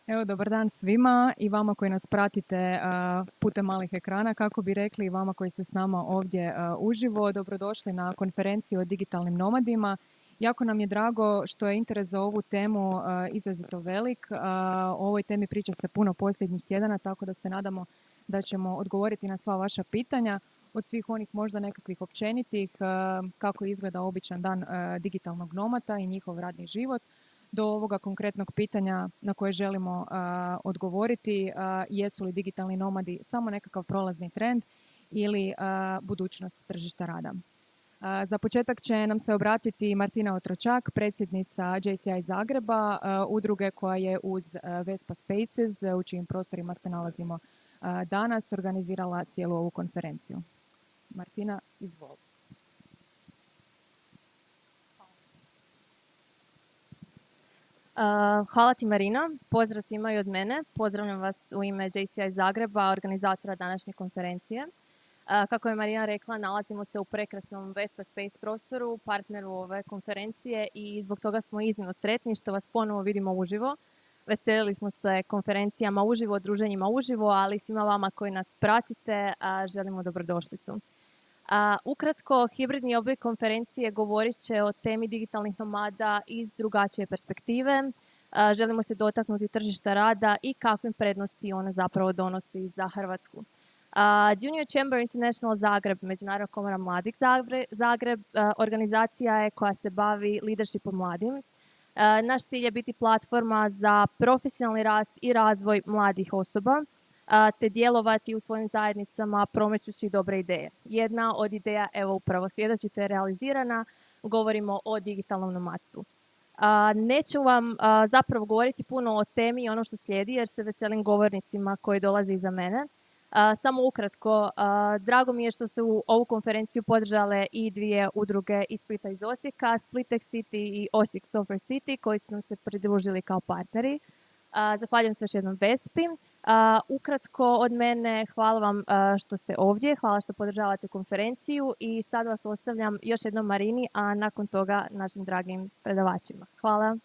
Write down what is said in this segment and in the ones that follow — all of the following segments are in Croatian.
Evo, dobar dan svima i vama koji nas pratite putem malih ekrana, kako bi rekli i vama koji ste s nama ovdje uživo. Dobrodošli na konferenciju o digitalnim nomadima. Jako nam je drago što je interes za ovu temu izrazito velik. O ovoj temi priča se puno posljednjih tjedana, tako da se nadamo da ćemo odgovoriti na sva vaša pitanja. Od svih onih možda nekakvih općenitih, kako izgleda običan dan digitalnog nomata i njihov radni život, do ovoga konkretnog pitanja na koje želimo odgovoriti, jesu li digitalni nomadi samo nekakav prolazni trend ili budućnost tržišta rada. Za početak će nam se obratiti Martina Otročak, predsjednica JCI Zagreba, udruge koja je uz Vespa Spaces, u čijim prostorima se nalazimo danas, organizirala cijelu ovu konferenciju. Martina, izvoli. Hvala ti, Marina. Pozdrav svima i od mene. Pozdravljam vas u ime JCI Zagreba, organizatora današnje konferencije. Kako je Marina rekla, nalazimo se u prekrasnom Vespa Space prostoru, partneru ove konferencije, i zbog toga smo iznimno sretni što vas ponovo vidimo uživo. Veselili smo se konferencijama uživo, druženjima uživo, ali svima vama koji nas pratite želimo dobrodošlicu. Ukratko, hibridni oblik konferencije govorit će o temi digitalnih nomada iz drugačije perspektive. Želimo se dotaknuti tržišta rada i kakvim prednosti ona zapravo donosi za Hrvatsku. Junior Chamber International Zagreb, Međunarodna komora mladih Zagreb, organizacija je koja se bavi leadershipom mladim. Naš cilj je biti platforma za profesionalni rast i razvoj mladih osoba, te djelovati u svojim zajednicama promičući dobre ideje. Jedna od ideja, evo upravo svjedočite, realizirana, govorimo o digitalnom nomadstvu. Neću vam zapravo govoriti puno o temi i ono što slijedi, jer se veselim govornicima koji dolaze iza mene. Samo ukratko, drago mi je što su u ovu konferenciju podržale i dvije udruge iz Splita iz Osijeka, Split Tech City i Osijek Software City, koji su nam se pridružili kao partneri. Zahvaljujem se još jednom Vespi. Ukratko od mene, hvala vam što ste ovdje, hvala što podržavate konferenciju i sad vas ostavljam još jednom Marini, a nakon toga našim dragim predavačima. Hvala.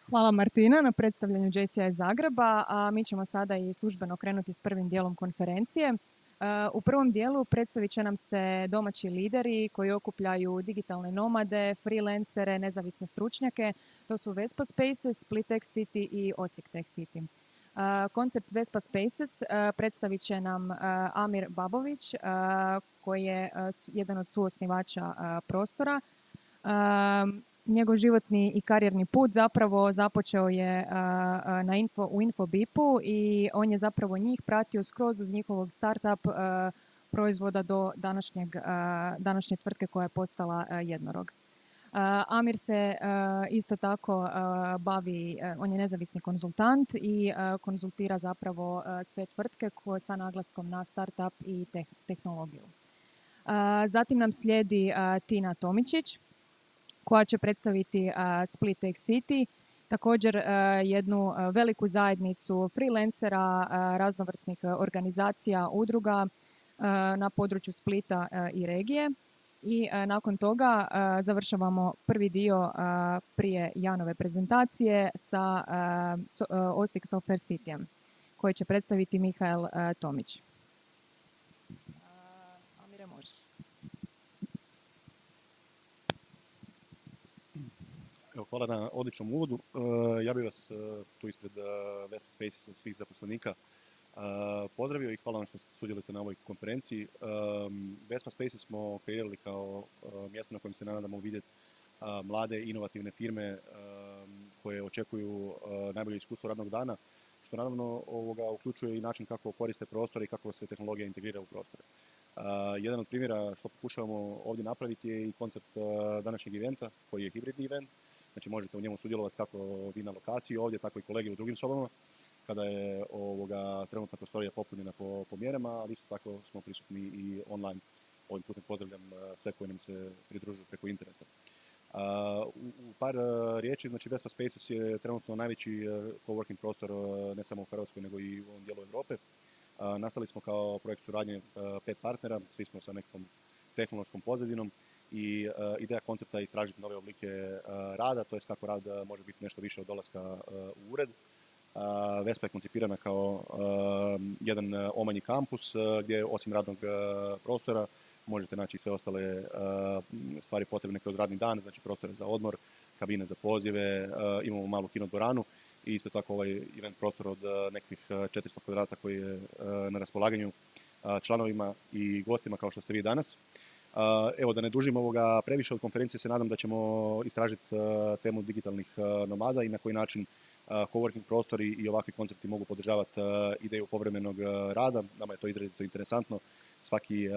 Hvala Martina na predstavljanju JCI Zagreba, a mi ćemo sada i službeno krenuti s prvim dijelom konferencije. U prvom dijelu predstavit će nam se domaći lideri koji okupljaju digitalne nomade, freelancere, nezavisne stručnjake. To su Vespa Spaces, Split Tech City i Osijek Tech City. Koncept Vespa Spaces predstavit će nam Amir Babović, koji je jedan od suosnivača prostora. Njegov životni i karijerni put zapravo započeo je u Infobipu i on je zapravo njih pratio skroz uz njihovog startup proizvoda do današnje tvrtke koja je postala Jednorog. Amir se isto tako bavi, on je nezavisni konzultant i konzultira zapravo sve tvrtke koje sa naglaskom na startup i tehnologiju. Zatim nam slijedi Tina Tomičić, koja će predstaviti Split Tech City, također jednu veliku zajednicu freelancera, raznovrsnih organizacija, udruga na području Splita i regije. I nakon toga završavamo prvi dio prije Janove prezentacije sa Osijek Software Cityjem, koji će predstaviti Mihael Tomić. Amire, možeš. Hvala na odličnom uvodu. Ja bih vas tu ispred Vespa Spaces svih zaposlenika pozdravio i hvala vam što sudjelujete na ovoj konferenciji. Vespa Spaces smo kreirali kao mjesto na kojem se nadamo vidjeti mlade, inovativne firme koje očekuju najbolje iskustvo radnog dana, što naravno uključuje i način kako koriste prostore i kako se tehnologija integrira u prostore. Jedan od primjera što pokušavamo ovdje napraviti je i koncept današnjeg eventa, koji je hibridni event. Znači možete u njemu sudjelovati kako vi na lokaciji ovdje, tako i kolege u drugim sobama, kada je trenutna prostorija popunjena po mjerama, ali isto tako smo prisutni i online. Ovim putem pozdravljam sve koji nam se pridružuju preko interneta. U par riječi, znači Vespa Spaces je trenutno najveći coworking prostor ne samo u Hrvatskoj nego i u ovom dijelu Europe. Nastali smo kao projekt suradnje 5 partnera, svi smo sa nekom tehnološkom pozadinom i ideja koncepta je istražiti nove oblike rada, to je kako rad može biti nešto više od dolaska u ured. Vespa je koncipirana kao jedan omanji kampus gdje osim radnog prostora možete naći sve ostale stvari potrebne kroz radni dan, znači prostore za odmor, kabine za pozive, imamo malu kinodvoranu i isto tako ovaj event prostor od nekih 400 kvadrata koji je na raspolaganju članovima i gostima kao što ste vi danas. Evo, da ne dužim ovoga previše od konferencije, se nadam da ćemo istražiti temu digitalnih nomada i na koji način coworking prostori i ovakvi koncepti mogu podržavati ideju povremenog rada. Nama je to izrazito interesantno. Svaki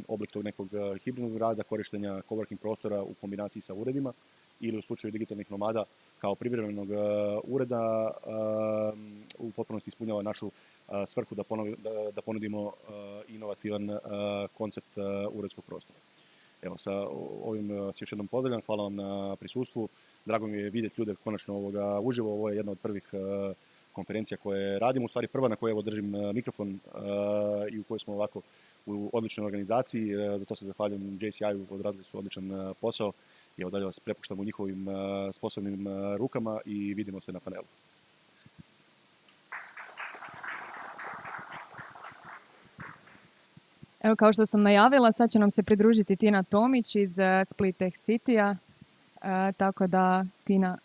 oblik tog nekog hibridnog rada, korištenja coworking prostora u kombinaciji sa uredima ili u slučaju digitalnih nomada kao privremenog ureda u potpunosti ispunjava našu svrhu da ponudimo inovativan koncept uredskog prostora. Evo, sa ovim se još jednom pozdravljam, hvala vam na prisustvu. Drago mi je vidjeti ljude konačno uživo. Ovo je jedna od prvih konferencija koje radimo, u stvari prva na kojoj držim mikrofon i u kojoj smo ovako u odličnoj organizaciji. Za to se zahvaljujem JCI-u, odradili su odličan posao. I evo, dalje vas prepuštam u njihovim sposobnim rukama i vidimo se na panelu. Evo, kao što sam najavila, sad će nam se pridružiti Tina Tomić iz Split Tech City-a. Tako da, Tina.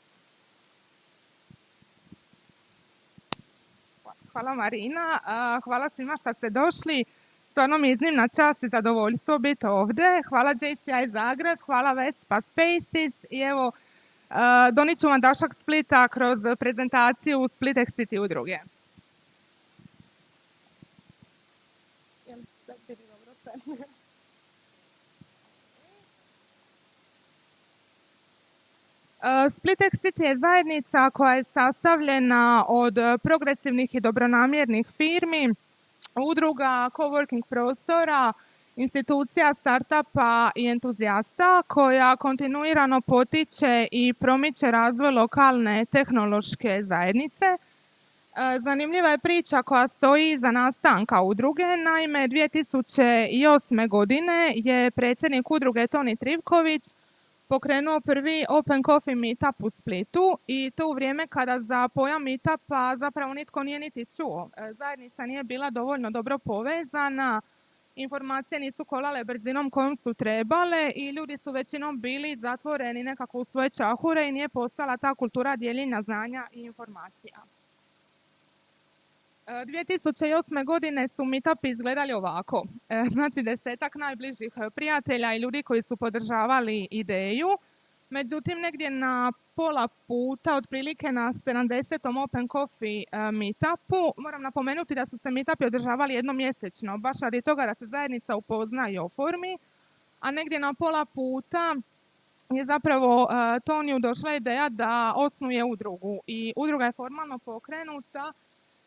Hvala Marina, hvala svima što ste došli. Stvarno mi je iznimna čast i zadovoljstvo biti ovdje. Hvala JCI Zagreb, hvala Vespa Spaces i evo, donijet ću vam dašak Splita kroz prezentaciju Split Tech City udruge. Split Tech City je zajednica koja je sastavljena od progresivnih i dobronamjernih firmi, udruga, coworking prostora, institucija, startupa i entuzijasta koja kontinuirano potiče i promiče razvoj lokalne tehnološke zajednice. Zanimljiva je priča koja stoji iza nastanka udruge. Naime, 2008. godine je predsjednik udruge Toni Trivković pokrenuo prvi Open Coffee Meetup u Splitu i to u vrijeme kada za pojam meetupa zapravo nitko nije niti čuo. Zajednica nije bila dovoljno dobro povezana, informacije nisu kolale brzinom kojom su trebale i ljudi su većinom bili zatvoreni nekako u svoje čahure i nije postala ta kultura dijeljenja znanja i informacija. 2008. godine su meetupi izgledali ovako. Znači 10-ak najbližih prijatelja i ljudi koji su podržavali ideju. Međutim, negdje na pola puta, otprilike na 70. Open Coffee meetupu, moram napomenuti da su se meetupi održavali jednom mjesečno, baš radi toga da se zajednica upozna i oformi, a negdje na pola puta je zapravo Toniju došla ideja da osnuje udrugu i udruga je formalno pokrenuta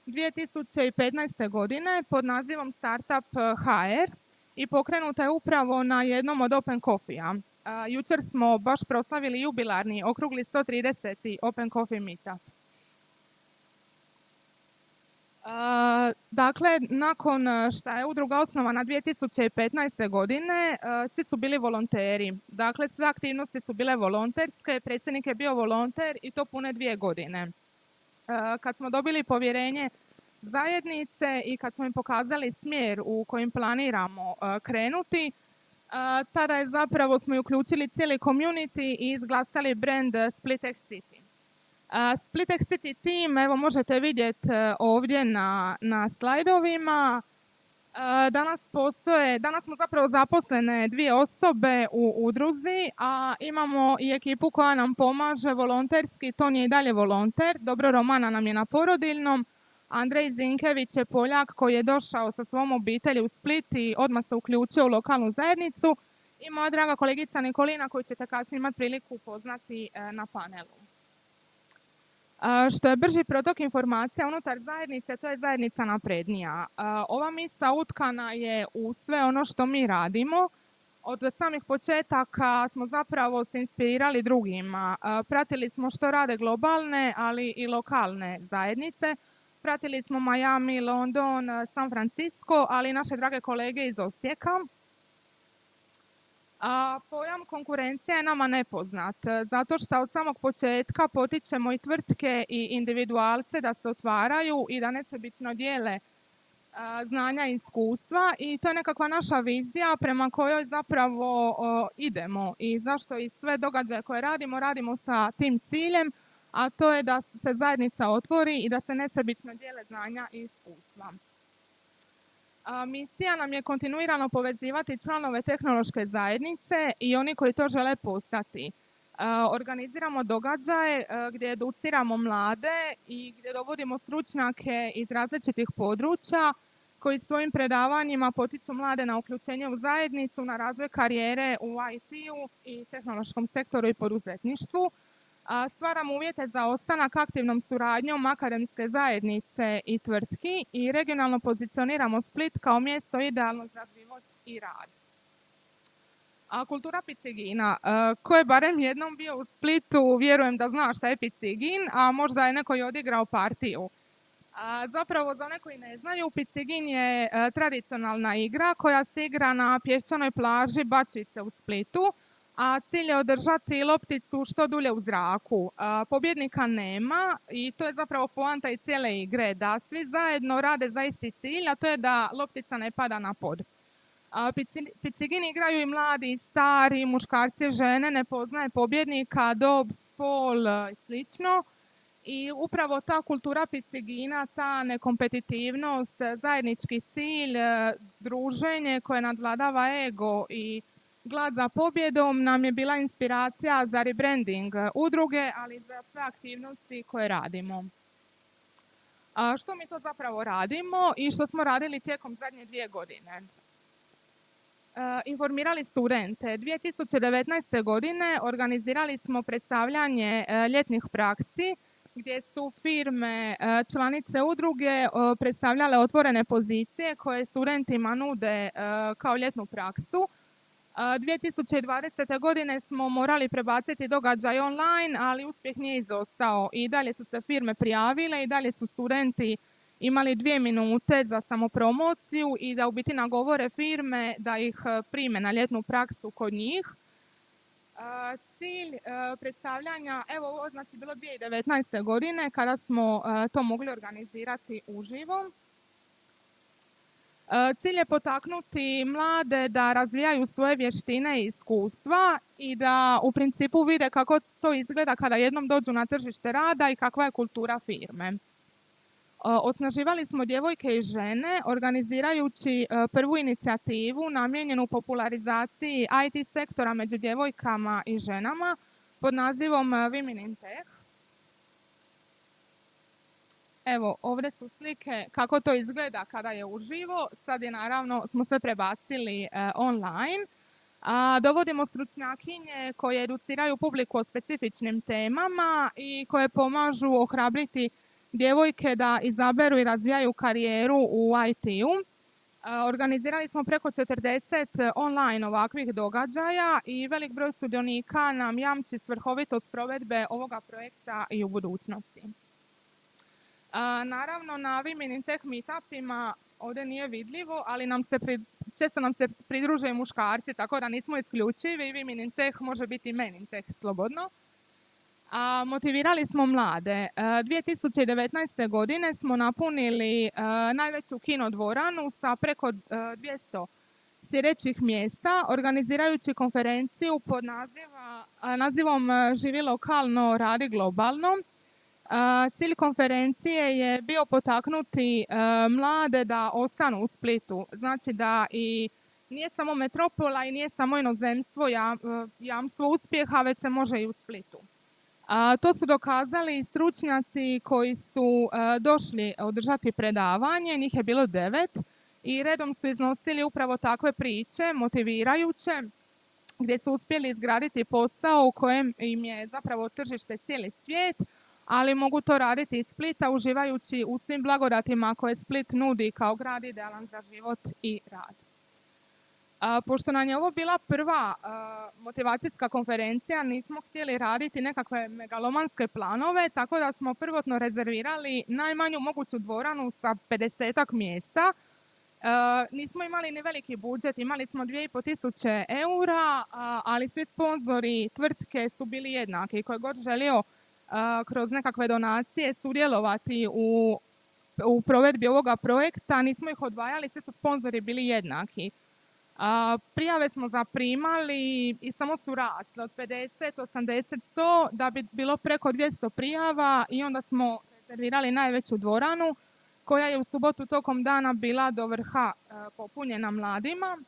2015. godine pod nazivom Startup HR i pokrenuta je upravo na jednom od Open Coffee-a. Jučer smo baš proslavili jubilarni okrugli 130. Open Coffee Meetup. Dakle, nakon što je udruga osnovana 2015. godine, svi su bili volonteri. Dakle, sve aktivnosti su bile volonterske, predsjednik je bio volonter i to pune 2 godine. Kad smo dobili povjerenje zajednice i kad smo im pokazali smjer u kojim planiramo krenuti, tada je zapravo smo i uključili cijeli community i izglasali brand Split Tech City. Split Tech City team, evo možete vidjeti ovdje na slajdovima. Danas smo zapravo zaposlene 2 osobe u udruzi, a imamo i ekipu koja nam pomaže volonterski. Ton je i dalje volonter, Dobro Romana nam je na porodiljnom, Andrej Zinkević je Poljak koji je došao sa svom obitelji u Split i odmah se uključio u lokalnu zajednicu i moja draga kolegica Nikolina koju ćete kasnije imati priliku upoznati na panelu. Što je brži protok informacija unutar zajednice, to je zajednica naprednija. Ova misa utkana je u sve ono što mi radimo. Od samih početaka smo zapravo se inspirirali drugima. Pratili smo što rade globalne, ali i lokalne zajednice. Pratili smo Miami, London, San Francisco, ali i naše drage kolege iz Osijeka. A pojam konkurencija je nama nepoznat, zato što od samog početka potičemo i tvrtke i individualce da se otvaraju i da nesebično dijele znanja i iskustva i to je nekakva naša vizija prema kojoj zapravo idemo i zašto i sve događaje koje radimo sa tim ciljem, a to je da se zajednica otvori i da se nesebično dijele znanja i iskustva. Misija nam je kontinuirano povezivati članove tehnološke zajednice i oni koji to žele postati. Organiziramo događaje gdje educiramo mlade i gdje dovodimo stručnjake iz različitih područja koji svojim predavanjima potiču mlade na uključenje u zajednicu, na razvoj karijere u IT-u i tehnološkom sektoru i poduzetništvu. Stvaramo uvjete za ostanak aktivnom suradnjom akademske zajednice i tvrtki i regionalno pozicioniramo Split kao mjesto idealno za život i rad. Kultura Picigina. Ko je barem jednom bio u Splitu, vjerujem da zna šta je Picigin, a možda je neko i odigrao partiju. Zapravo, za one koji ne znaju, Picigin je tradicionalna igra koja se igra na pješčanoj plaži Bačice u Splitu, a cilj je održati lopticu što dulje u zraku. Pobjednika nema i to je zapravo poanta i cijele igre, da svi zajedno rade za isti cilj, a to je da loptica ne pada na pod. Picigin igraju i mladi, i stari, muškarci, žene, ne poznaje pobjednika, dob, spol i slično. I upravo ta kultura Picigina, ta nekompetitivnost, zajednički cilj, druženje koje nadvladava ego i glad za pobjedom nam je bila inspiracija za rebranding udruge, ali i za sve aktivnosti koje radimo. Što mi to zapravo radimo i što smo radili tijekom zadnje 2 godine? Informirali studente. 2019. godine organizirali smo predstavljanje ljetnih praksi gdje su firme članice udruge predstavljale otvorene pozicije koje studentima nude kao ljetnu praksu. 2020. godine smo morali prebaciti događaj online, ali uspjeh nije izostao i dalje su se firme prijavile i dalje su studenti imali 2 minute za samopromociju i da u biti nagovore firme da ih prime na ljetnu praksu kod njih. Cilj predstavljanja, evo ovo znači bilo 2019. godine kada smo to mogli organizirati uživo. Cilj je potaknuti mlade da razvijaju svoje vještine i iskustva i da u principu vide kako to izgleda kada jednom dođu na tržište rada i kakva je kultura firme. Osnaživali smo djevojke i žene organizirajući prvu inicijativu namijenjenu popularizaciji IT sektora među djevojkama i ženama pod nazivom Women in Tech. Evo, ovdje su slike kako to izgleda kada je uživo. Sad je naravno, smo sve prebacili online. Dovodimo stručnjakinje koje educiraju publiku o specifičnim temama i koje pomažu ohrabriti djevojke da izaberu i razvijaju karijeru u IT-u. Organizirali smo preko 40 online ovakvih događaja i velik broj sudionika nam jamči svrhovitost provedbe ovoga projekta i u budućnosti. Naravno, na Women in Tech meetupima ovdje nije vidljivo, ali često nam se pridruže i muškarci, tako da nismo isključivi. Women in Tech može biti Men in Tech slobodno. Motivirali smo mlade. 2019. godine smo napunili najveću kinodvoranu sa preko 200 sjedećih mjesta, organizirajući konferenciju pod nazivom Živi lokalno, radi globalno. Cilj konferencije je bio potaknuti mlade da ostanu u Splitu. Znači da i nije samo metropola i nije samo inozemstvo jamstvo uspjeha, već se može i u Splitu. To su dokazali stručnjaci koji su došli održati predavanje, njih je bilo 9 i redom su iznosili upravo takve priče, motivirajuće, gdje su uspjeli izgraditi posao u kojem im je zapravo tržište cijeli svijet, ali mogu to raditi iz Splita uživajući u svim blagodatima koje Split nudi kao grad idealan za život i rad. Pošto nam je ovo bila prva motivacijska konferencija, nismo htjeli raditi nekakve megalomanske planove, tako da smo prvotno rezervirali najmanju moguću dvoranu sa 50-ak mjesta Nismo imali ni veliki budžet, imali smo 2500 eura, ali svi sponzori tvrtke su bili jednaki. Koji god želio kroz nekakve donacije sudjelovati u provedbi ovoga projekta, nismo ih odvajali, svi su sponzori bili jednaki. Prijave smo zaprimali i samo su rasle od 50, 80, 100 da bi bilo preko 200 prijava i onda smo rezervirali najveću dvoranu koja je u subotu tokom dana bila do vrha popunjena mladima.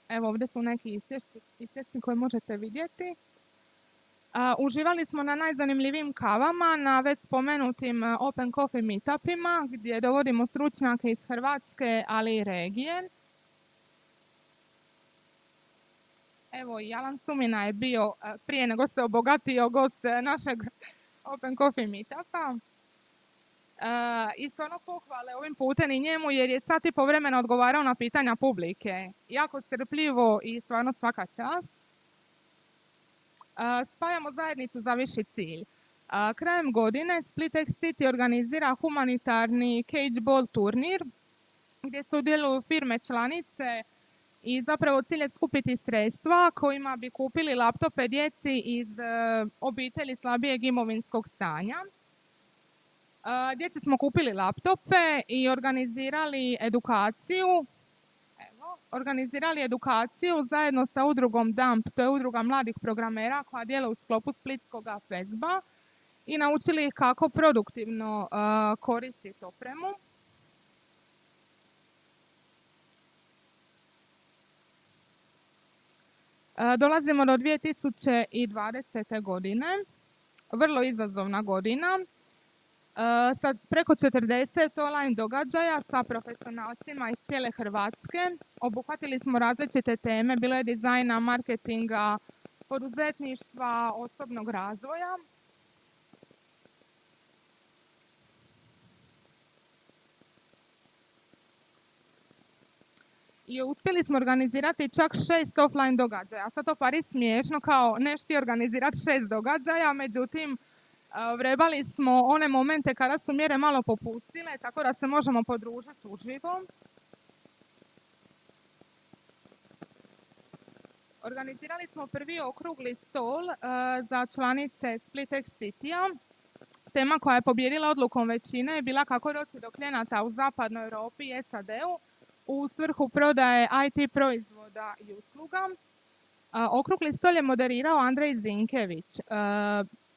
Evo ovdje su neki isječci koje možete vidjeti. Uživali smo na najzanimljivijim kavama, na već spomenutim Open Coffee meetupima gdje dovodimo stručnjake iz Hrvatske, ali i regije. Evo i Alan Sumina je bio prije nego se obogatio gost našeg Open Coffee meetupa. I stvarno pohvale ovim putem i njemu jer je sat i po vremena odgovarao na pitanja publike. Jako strpljivo i stvarno svaka čast. Spajamo zajednicu za viši cilj. Krajem godine Split X City organizira humanitarni Cageball turnir gdje sudjeluju firme članice i zapravo cilj je skupiti sredstva kojima bi kupili laptope djeci iz obitelji slabijeg imovinskog stanja. Djeci smo kupili laptope i organizirali edukaciju zajedno sa udrugom DUMP, to je udruga mladih programera koja djeluje u sklopu Splitskog FESBA i naučili ih kako produktivno koristiti opremu. Dolazimo do 2020. godine, vrlo izazovna godina. Sa preko 40 online događaja sa profesionalcima iz cijele Hrvatske. Obuhvatili smo različite teme, bilo je dizajna, marketinga, poduzetništva, osobnog razvoja. I uspjeli smo organizirati čak 6 offline događaja. Sad to pari smiješno kao neš ti organizirati 6 događaja, međutim vrebali smo one momente kada su mjere malo popustile, tako da se možemo podružiti uživo. Organizirali smo prvi okrugli stol za članice Split X City-a. Tema koja je pobijedila odlukom većine je bila kako doći do klijenata u zapadnoj Europi i SAD-u u svrhu prodaje IT proizvoda i usluga. Okrugli stol je moderirao Andrej Zinkević.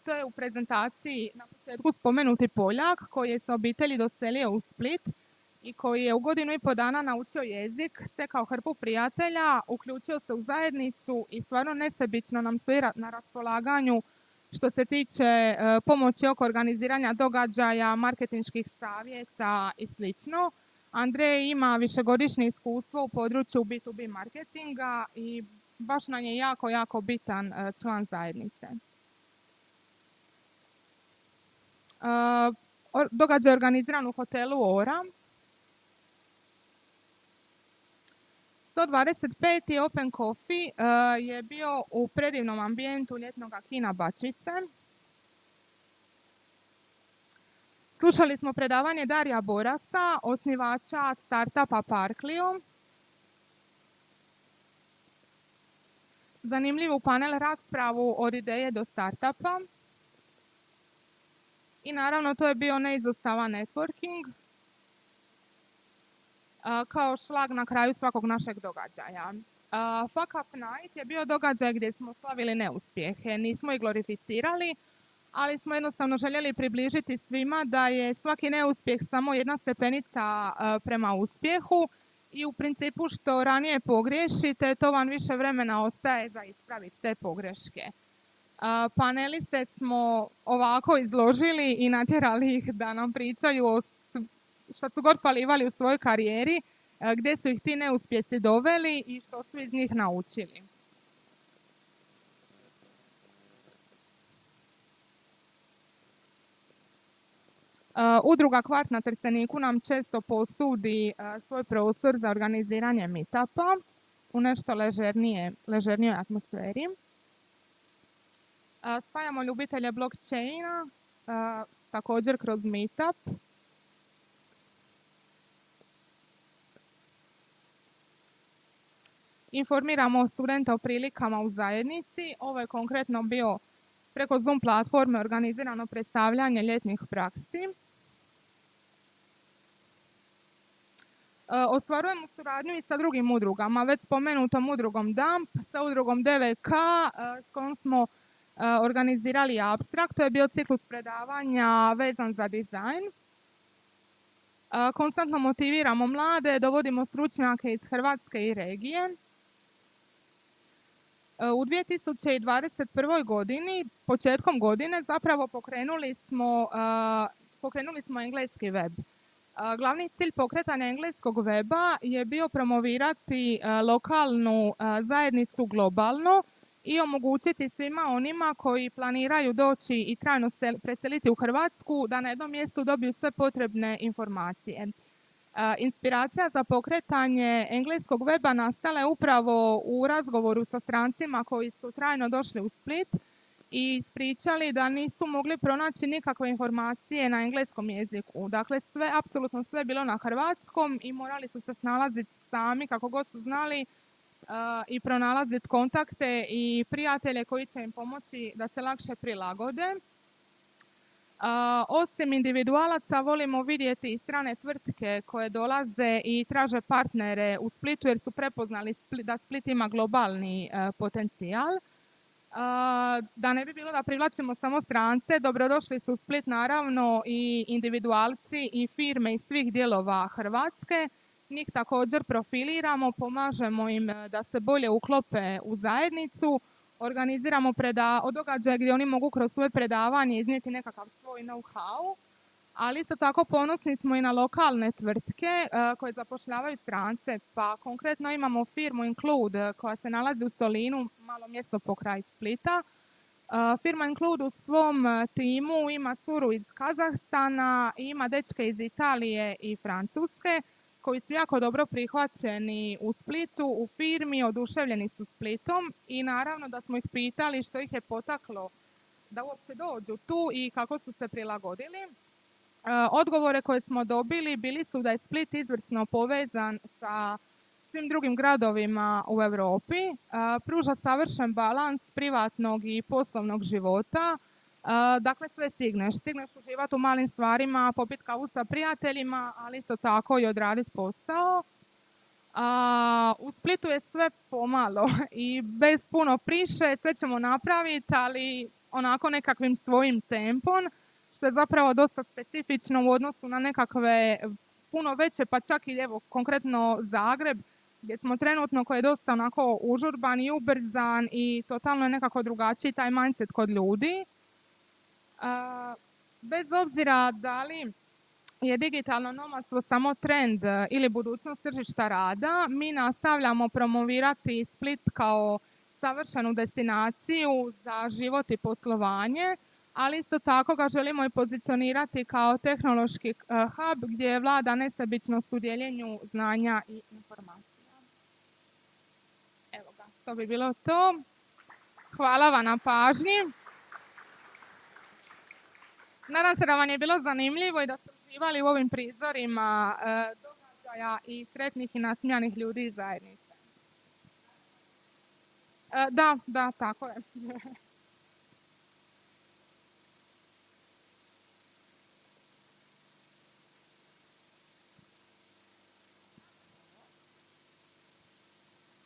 To je u prezentaciji na početku spomenuti Poljak koji je sa obitelji doselio u Split i koji je u 1,5 godina naučio jezik, stekao hrpu prijatelja, uključio se u zajednicu i stvarno nesebično nam stoji na raspolaganju što se tiče pomoći oko organiziranja događaja, marketinških savjeta i sl. Andrej ima višegodišnje iskustvo u području B2B marketinga i baš nam je jako bitan član zajednice. Događaj je organiziran u hotelu Ora. 125. Open Coffee je bio u predivnom ambijentu ljetnog kina Bačice. Slušali smo predavanje Darija Borasa, osnivača startupa Parklio. Zanimljivu panel raspravu od ideje do startupa. I naravno to je bio neizostavan networking kao šlag na kraju svakog našeg događaja. Fuck Up Night je bio događaj gdje smo slavili neuspjehe. Nismo ih glorificirali, ali smo jednostavno željeli približiti svima da je svaki neuspjeh samo jedna stepenica prema uspjehu i u principu što ranije pogriješite, to vam više vremena ostaje za ispraviti te pogreške. Paneliste smo ovako izložili i natjerali ih da nam pričaju o što su god falivali u svojoj karijeri, gdje su ih ti neuspjesi doveli i što su iz njih naučili. Udruga Kvart na Trsteniku nam često posudi svoj prostor za organiziranje meetupa u nešto ležernijoj atmosferi. Spajamo ljubitelje blockchaina također kroz meetup. informiramo studente o prilikama u zajednici. Ovo je konkretno bio preko Zoom platforme organizirano predstavljanje ljetnih praksi. Ostvarujemo suradnju i sa drugim udrugama, već spomenutom udrugom DAMP, sa udrugom DVK s kojom smo organizirali Abstrakt, to je bio ciklus predavanja vezan za dizajn. Konstantno motiviramo mlade, dovodimo stručnjake iz Hrvatske i regije. U 2021. godini, početkom godine, zapravo pokrenuli smo engleski web. Glavni cilj pokretanja engleskog weba je bio promovirati lokalnu zajednicu globalno i omogućiti svima onima koji planiraju doći i trajno preseliti u Hrvatsku da na jednom mjestu dobiju sve potrebne informacije. Inspiracija za pokretanje engleskog weba nastala je upravo u razgovoru sa strancima koji su trajno došli u Split i ispričali da nisu mogli pronaći nikakve informacije na engleskom jeziku. Dakle, apsolutno sve bilo na hrvatskom i morali su se snalaziti sami kako god su znali i pronalaziti kontakte i prijatelje koji će im pomoći da se lakše prilagode. Osim individualaca volimo vidjeti i strane tvrtke koje dolaze i traže partnere u Splitu jer su prepoznali da Split ima globalni potencijal. Da ne bi bilo da privlačimo samo strance, dobrodošli su u Split naravno i individualci i firme iz svih dijelova Hrvatske. Njih također profiliramo, pomažemo im da se bolje uklope u zajednicu, organiziramo događaje gdje oni mogu kroz svoje predavanje iznijeti nekakav svoj know-how, ali isto tako ponosni smo i na lokalne tvrtke koje zapošljavaju strance, pa konkretno imamo firmu Include koja se nalazi u Solinu, malo mjesto pokraj Splita. Firma Include u svom timu ima curu iz Kazahstana, ima dečke iz Italije i Francuske koji su jako dobro prihvaćeni u Splitu, u firmi, oduševljeni su Splitom i naravno da smo ih pitali što ih je potaklo da uopće dođu tu i kako su se prilagodili. Odgovore koje smo dobili bili su da je Split izvrsno povezan sa svim drugim gradovima u Europi, pruža savršen balans privatnog i poslovnog života. Dakle, sve stigneš uživati u malim stvarima, popiti kavu sa prijateljima, ali isto tako i odraditi posao. U Splitu je sve pomalo i bez puno priše, sve ćemo napraviti, ali onako nekakvim svojim tempom, što je zapravo dosta specifično u odnosu na nekakve puno veće, pa čak i evo konkretno Zagreb, gdje smo trenutno, koji je dosta onako užurban i ubrzan i totalno je nekako drugačiji taj mindset kod ljudi. Bez obzira da li je digitalno nomadstvo samo trend ili budućnost tržišta rada, mi nastavljamo promovirati Split kao savršenu destinaciju za život i poslovanje, ali isto tako ga želimo i pozicionirati kao tehnološki hub gdje vlada nesebičnost u dijeljenju znanja i informacija. Evo ga, to bi bilo to. Hvala vam na pažnji. Nadam se da vam je bilo zanimljivo i da ste uživali u ovim prizorima događaja i sretnih i nasmijanih ljudi iz zajednice. Da, tako je.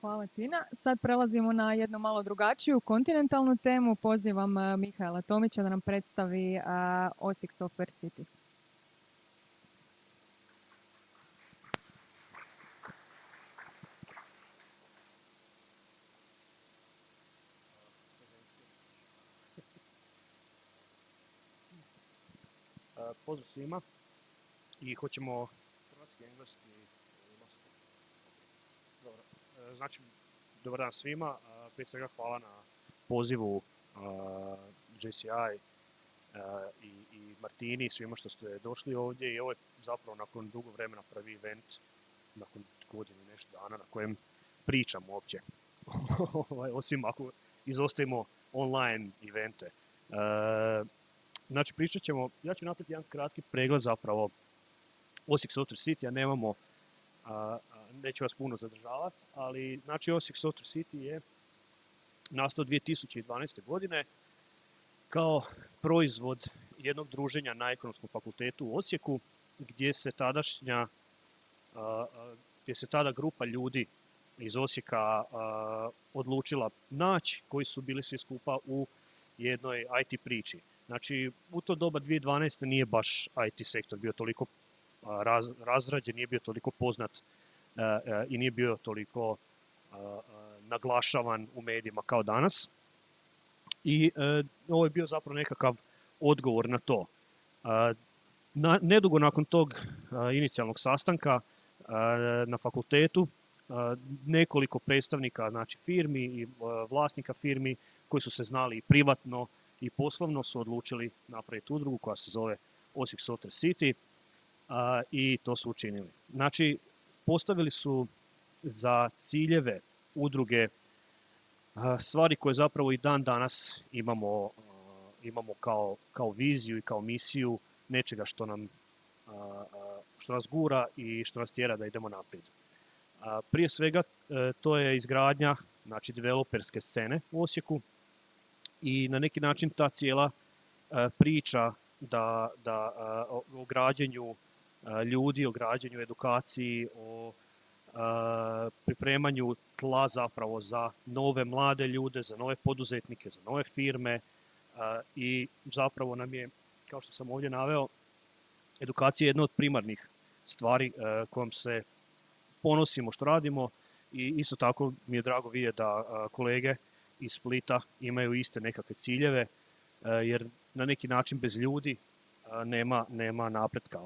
Hvala Tina. Sad prelazimo na jednu malo drugačiju kontinentalnu temu. Pozivam Mihaela Tomića da nam predstavi Osijek Software City. Pozdrav svima i hoćemo hrvatski, engleski. Dobro. Znači, dobar dan svima. Prije svega hvala na pozivu JCI i Martini i svima što ste došli ovdje i ovo je zapravo nakon dugo vremena prvi event, nakon godinu i nešto dana na kojem pričam uopće, osim ako izostavimo online evente. Znači, pričat ćemo, ja ću napraviti jedan kratki pregled zapravo Osijek Software City, a neću vas puno zadržavati, ali znači Osijek Software City je nastao 2012. godine kao proizvod jednog druženja na Ekonomskom fakultetu u Osijeku, gdje se tada grupa ljudi iz Osijeka odlučila naći, koji su bili svi skupa u jednoj IT priči. Znači, u to doba 2012. nije baš IT sektor bio toliko razrađen, nije bio toliko poznat i nije bio toliko naglašavan u medijima kao danas. I ovo je bio zapravo nekakav odgovor na to. Nedugo nakon tog inicijalnog sastanka na fakultetu, nekoliko predstavnika, znači firmi i vlasnika firmi koji su se znali i privatno i poslovno su odlučili napraviti udrugu koja se zove Osijek Software City i to su učinili. Znači, postavili su za ciljeve udruge stvari koje zapravo i dan danas imamo kao viziju i kao misiju nečega što nas gura i što nas tjera da idemo naprijed. Prije svega to je izgradnja, znači, developerske scene u Osijeku i na neki način ta cijela priča o građenju ljudi, o građenju edukaciji, o pripremanju tla zapravo za nove mlade ljude, za nove poduzetnike, za nove firme i zapravo nam je, kao što sam ovdje naveo, edukacija je jedna od primarnih stvari kojom se ponosimo što radimo i isto tako mi je drago vidjeti da kolege iz Splita imaju iste nekakve ciljeve, jer na neki način bez ljudi nema napretka.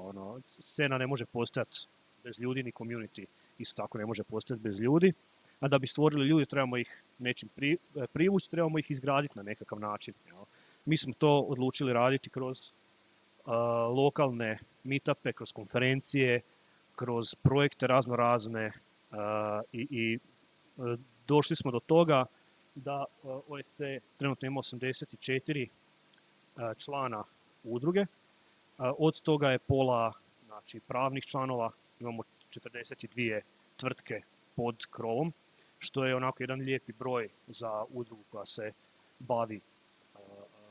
Scena ne može postojati bez ljudi, ni community isto tako ne može postojati bez ljudi, a da bi stvorili ljudi trebamo ih nečim privući, trebamo ih izgraditi na nekakav način. Mi smo to odlučili raditi kroz lokalne meetupe, kroz konferencije, kroz projekte razne i došli smo do toga da OSC trenutno ima 84 člana udruge. Od toga je pola, znači, pravnih članova, imamo 42 tvrtke pod krovom, što je onako jedan lijepi broj za udrugu koja se bavi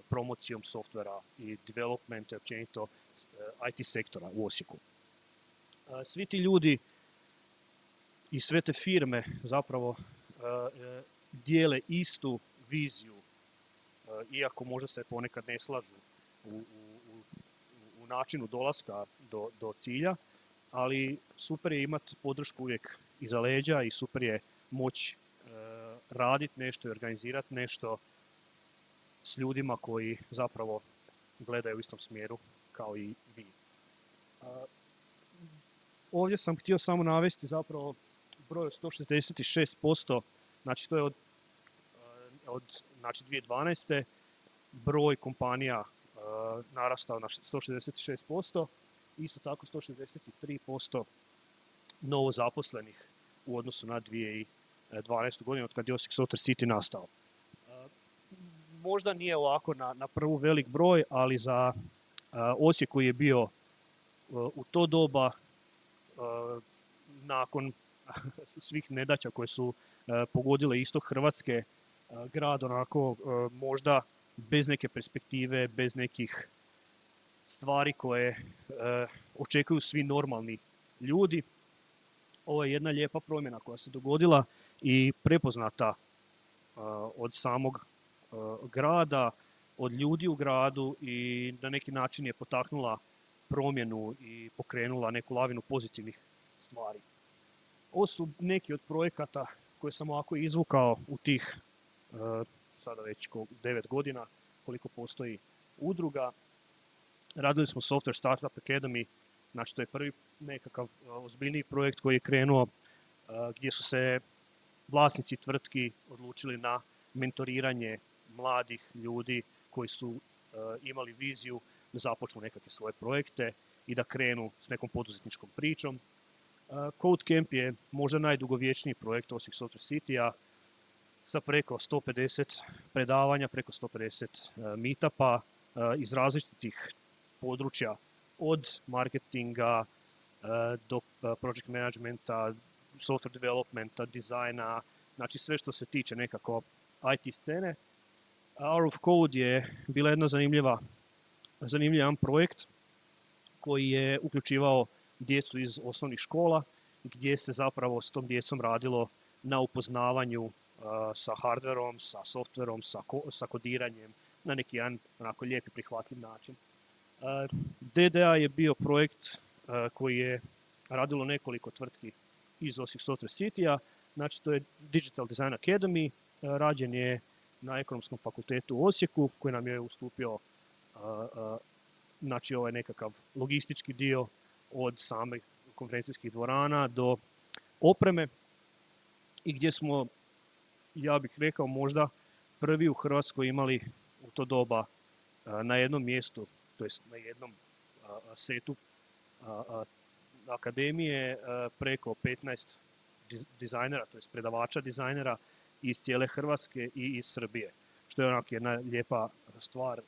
promocijom softvera i development, općenito IT sektora u Osijeku. Svi ti ljudi i sve te firme zapravo dijele istu viziju, iako možda se ponekad ne slažu u načinu dolaska do cilja, ali super je imati podršku uvijek iza leđa i super je moći raditi nešto i organizirati nešto s ljudima koji zapravo gledaju u istom smjeru kao i vi. Ovdje sam htio samo navesti zapravo broj od 166%, znači to je od znači 2012. broj kompanija narastao na 166%, isto tako 163% novo zaposlenih u odnosu na 2012. godinu od kad je Osijek Software City nastao. Možda nije ovako na prvu velik broj, ali za Osijek koji je bio u to doba nakon svih nedaća koje su pogodile istok Hrvatske, grad onako možda bez neke perspektive, bez nekih stvari koje očekuju svi normalni ljudi. Ovo je jedna lijepa promjena koja se dogodila i prepoznata od samog grada, od ljudi u gradu i na neki način je potaknula promjenu i pokrenula neku lavinu pozitivnih stvari. Ovo su neki od projekata koje sam ovako izvukao u tih sada već 9 godina koliko postoji udruga. Radili smo Software Startup Academy, znači to je prvi nekakav ozbiljniji projekt koji je krenuo gdje su se vlasnici tvrtki odlučili na mentoriranje mladih ljudi koji su imali viziju da započnu nekakve svoje projekte i da krenu s nekom poduzetničkom pričom. Codecamp je možda najdugovječniji projekt Osijek Software City-a sa preko 150 predavanja, preko 150 meetupa iz različitih područja, od marketinga do project managementa, software developmenta, dizajna, znači sve što se tiče nekako IT scene. Hour of Code je bila jedna zanimljivan projekt koji je uključivao djecu iz osnovnih škola, gdje se zapravo s tom djecom radilo na upoznavanju sa hardverom, sa softverom, sa kodiranjem na neki jedan onako lijep i prihvatljiv način. DDA je bio projekt koji je radilo nekoliko tvrtki iz Osijek Software City-a, znači to je Digital Design Academy, rađen je na Ekonomskom fakultetu u Osijeku koji nam je ustupio znači ovaj nekakav logistički dio od samih konferencijskih dvorana do opreme i gdje smo, ja bih rekao, možda prvi u Hrvatskoj imali u to doba na jednom mjestu, to jest na jednom setu akademije preko 15 dizajnera, to jest predavača dizajnera iz cijele Hrvatske i iz Srbije, što je onako jedna lijepa stvar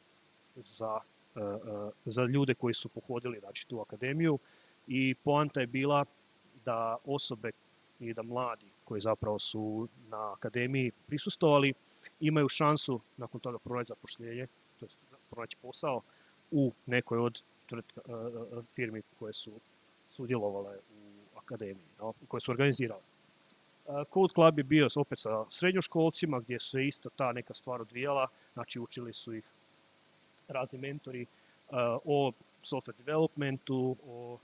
za ljude koji su pohodili znači, tu akademiju i poanta je bila da osobe i da mladi koji zapravo su na akademiji prisustvovali imaju šansu nakon toga pronaći zapošljenje, to jest pronaći posao u nekoj od firmi koje su sudjelovale u akademiji, no, koje su organizirale. Code Club je bio opet sa srednjoškolcima gdje se isto ta neka stvar odvijala, znači učili su ih razni mentori o software developmentu, o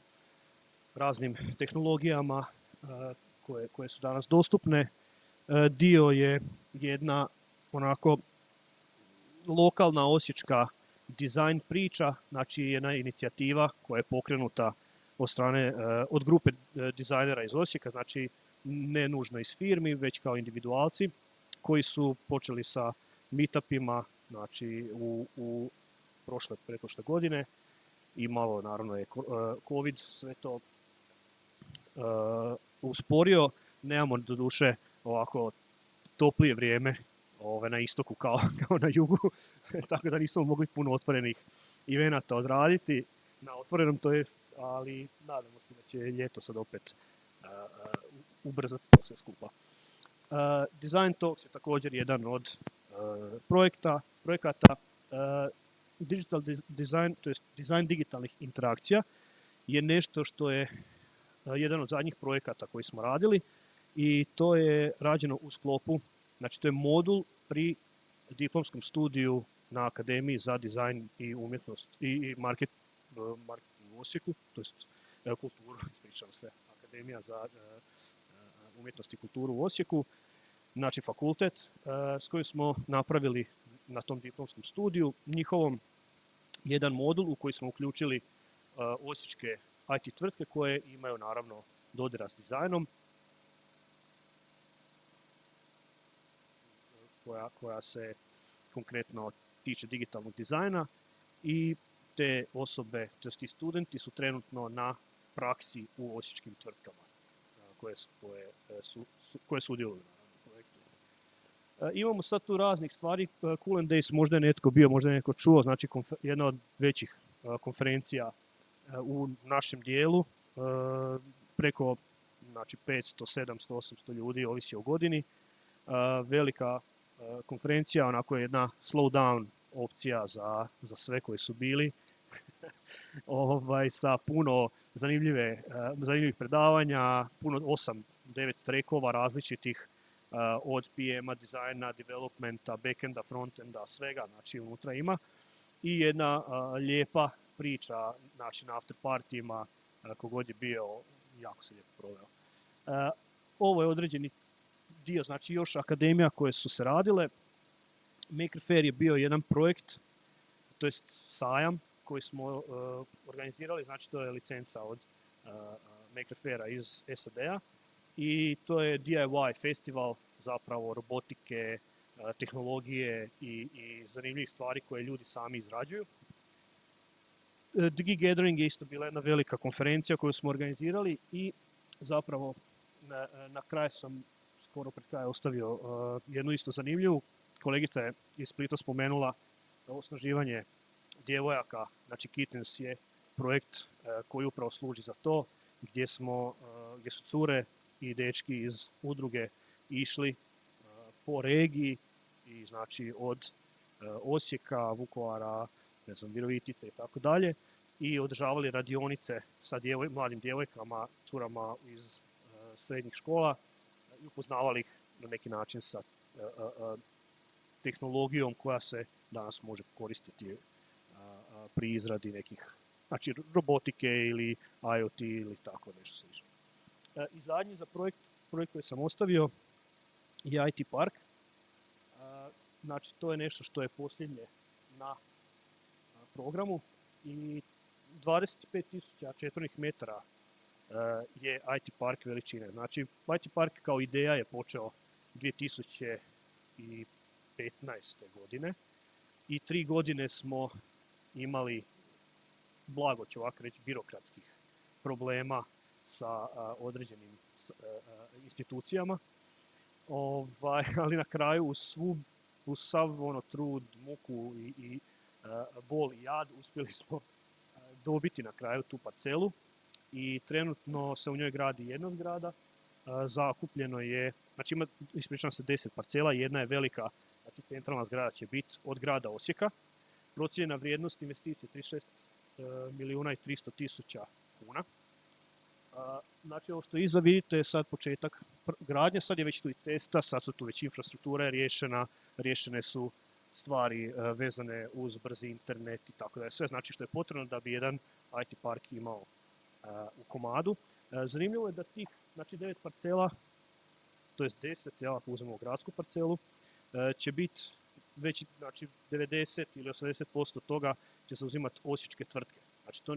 raznim tehnologijama koje su danas dostupne. Dio je jedna onako lokalna osječka dizajn priča, znači jedna inicijativa koja je pokrenuta od grupe dizajnera iz Osijeka, znači ne nužno iz firmi, već kao individualci koji su počeli sa meetupima, znači u pretprošle godine i malo naravno je COVID sve to usporio. Nemamo doduše ovako toplije vrijeme na istoku kao na jugu, tako da nismo mogli puno otvorenih evenata odraditi na otvorenom, to jest, ali nadamo se da će ljeto sad opet ubrzati to sve skupa. Design Talks je također jedan od projekata. Digital design, to jest dizajn digitalnih interakcija, je nešto što je jedan od zadnjih projekata koji smo radili i to je rađeno u sklopu, znači to je modul pri diplomskom studiju na Akademiji za dizajn i umjetnost i marketing u Osijeku, to jest kulturu, ispričavam se, Akademija za umjetnost i kulturu u Osijeku, znači fakultet s kojim smo napravili na tom diplomskom studiju njihovom jedan modul u koji smo uključili osječke IT tvrtke koje imaju naravno dodira s dizajnom, koja se konkretno tiče digitalnog dizajna i te osobe, to ti studenti su trenutno na praksi u osječkim tvrtkama koje sudjeluju na projektu. Imamo sad tu raznih stvari. Cool and Days možda je netko bio, možda je netko čuo, znači jedna od većih konferencija u našem dijelu, preko znači 500, 700, 800 ljudi, ovisi o godini. Velika konferencija, onako jedna slow down opcija za sve koji su bili, sa puno zanimljivih predavanja, puno 8-9 trekova različitih, od PM-a, dizajna, developmenta, backenda, frontenda, svega, znači unutra ima. I jedna lijepa priča, znači na after partijima, kogod je bio, jako se lijepo proveo. Ovo je određeni dio, znači još akademija koje su se radile. Maker Fair je bio jedan projekt, to jest sajam koji smo organizirali, znači to je licenca od Maker Faira iz SAD-a i to je DIY festival zapravo robotike, tehnologije i zanimljivih stvari koje ljudi sami izrađuju. Digi Gathering je isto bila jedna velika konferencija koju smo organizirali i zapravo na kraju sam skoro pred kraj ostavio jednu isto zanimljivu. Kolegica je iz Splita spomenula osnaživanje djevojaka, znači Kittens je projekt koji upravo služi za to, gdje su cure i dečki iz udruge išli po regiji i znači od Osijeka, Vukovara, ne znam, Virovitice i tako dalje i održavali radionice sa mladim djevojkama, curama iz srednjih škola i upoznavali ih na neki način sa tehnologijom koja se danas može koristiti pri izradi nekih, znači robotike ili IoT ili tako nešto slično. I zadnji za projekt koji sam ostavio je IT park. Znači to je nešto što je posljednje na programu i 25.000 četvornih metara je IT park veličine. Znači IT park kao ideja je počeo 2015. godine i 3 godine smo imali, blago ću ovako reći, birokratskih problema sa određenim institucijama, ali na kraju uz sav trud, muku i bol i jad uspjeli smo dobiti na kraju tu parcelu i trenutno se u njoj gradi jedna zgrada. Zakupljeno je, znači ispričavam se, 10 parcela, jedna je velika, znači centralna zgrada će biti od grada Osijeka. Procijenjena vrijednost investicije 36.300.000 kuna. Znači ovo što iza vidite je sad početak gradnje, sad je već tu i cesta, sad su tu već infrastruktura riješena, riješene su stvari vezane uz brzi internet i tako da je sve znači što je potrebno da bi jedan IT park imao u komadu. Zanimljivo je da tih, znači 9 parcela, to je 10, ako uzmemo gradsku parcelu, će biti već, znači 90 ili 80% toga će zauzimati osječke tvrtke. Znači to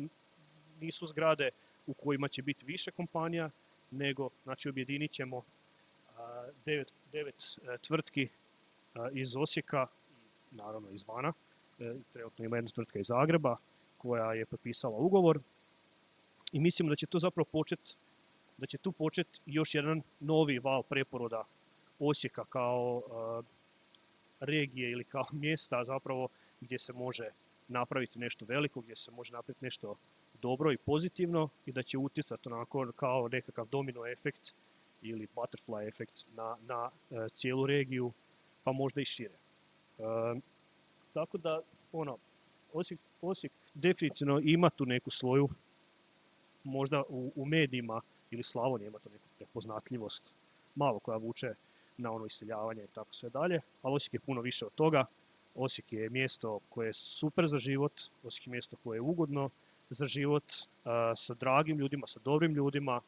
nisu zgrade u kojima će biti više kompanija, nego znači objedinit ćemo 9 tvrtki iz Osijeka i naravno izvana. Trenutno ima jedna tvrtka iz Zagreba koja je potpisala ugovor i mislim da će to zapravo tu početi još jedan novi val preporoda Osijeka kao regije ili kao mjesta zapravo gdje se može napraviti nešto veliko, gdje se može napraviti nešto dobro i pozitivno i da će utjecati onako kao nekakav domino efekt ili butterfly efekt na cijelu regiju, pa možda i šire. Tako da Osijek definitivno ima tu neku svoju, možda u medijima ili Slavonija ima tu neku prepoznatljivost, malo koja vuče na ono iseljavanje i tako sve dalje, ali Osijek je puno više od toga. Osijek je mjesto koje je super za život, Osijek je mjesto koje je ugodno za život, sa dragim ljudima, sa dobrim ljudima,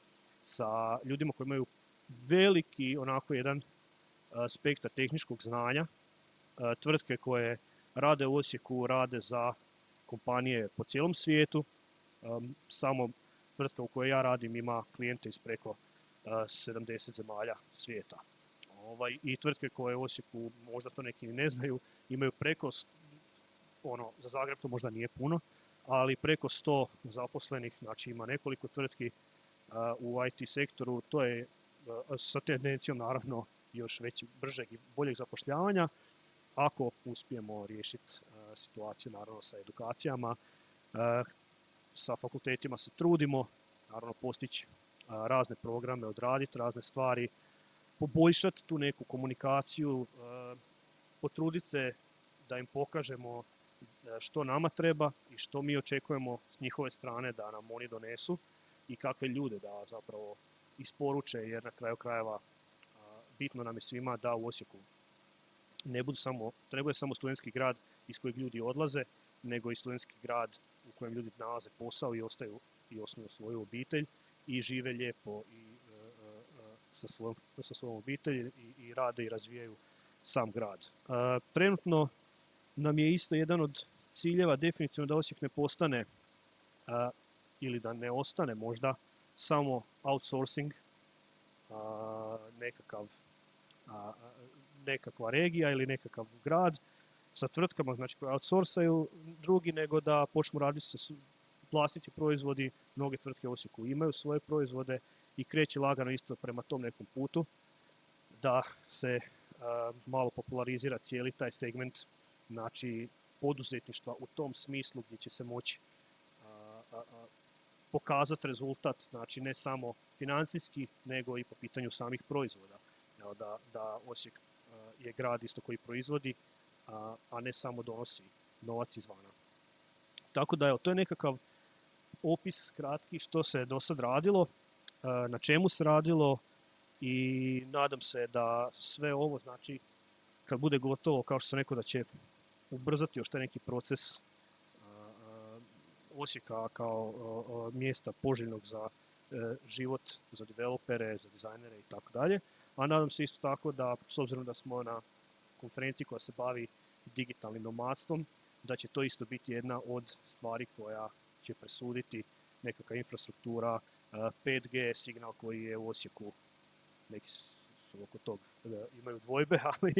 sa ljudima koji imaju veliki onako jedan spektar tehničkog znanja. Tvrtke koje rade u Osijeku rade za kompanije po cijelom svijetu. Samo tvrtka u kojoj ja radim ima klijente iz preko 70 zemalja svijeta. I tvrtke koje u Osijeku, možda to neki ne znaju, imaju preko, za Zagreb to možda nije puno, ali preko 100 zaposlenih, znači ima nekoliko tvrtki u IT sektoru, to je sa tendencijom naravno još veći, bržeg i boljeg zapošljavanja, ako uspijemo riješiti situaciju naravno sa edukacijama, sa fakultetima se trudimo, naravno postići razne programe, odraditi razne stvari, poboljšati tu neku komunikaciju, potruditi se da im pokažemo što nama treba i što mi očekujemo s njihove strane da nam oni donesu i kakve ljude da zapravo isporuče, jer na kraju krajeva bitno nam je svima da u Osijeku ne bude samo studentski grad iz kojeg ljudi odlaze, nego i studentski grad u kojem ljudi nalaze posao i ostaju i osnuju svoju obitelj i žive lijepo i sa svojom obitelji i rade i razvijaju sam grad. Trenutno nam je isto jedan od ciljeva definitivno da Osijek ne postane ili da ne ostane možda samo outsourcing, nekakva regija ili nekakav grad sa tvrtkama, znači koje outsourcaju drugi, nego da počnu raditi sa vlastiti proizvodi. Mnoge tvrtke u Osijeku imaju svoje proizvode i kreće lagano isto prema tom nekom putu da se malo popularizira cijeli taj segment, znači poduzetništva u tom smislu gdje će se moći pokazati rezultat, znači ne samo financijski, nego i po pitanju samih proizvoda. Evo, da Osijek je grad isto koji proizvodi, a ne samo donosi novac izvana. Tako da, evo, to je nekakav opis kratki što se do sad radilo, na čemu se radilo i nadam se da sve ovo, znači, kad bude gotovo, kao što sam rekao, da će ubrzati još taj neki proces Osijeka kao mjesta poželjnog za život, za developere, za dizajnere i tako dalje. A nadam se isto tako da, s obzirom da smo na konferenciji koja se bavi digitalnim nomadstvom, da će to isto biti jedna od stvari koja će presuditi nekakva infrastruktura, 5G signal koji je u Osijeku, neki su oko tog imaju dvojbe, ali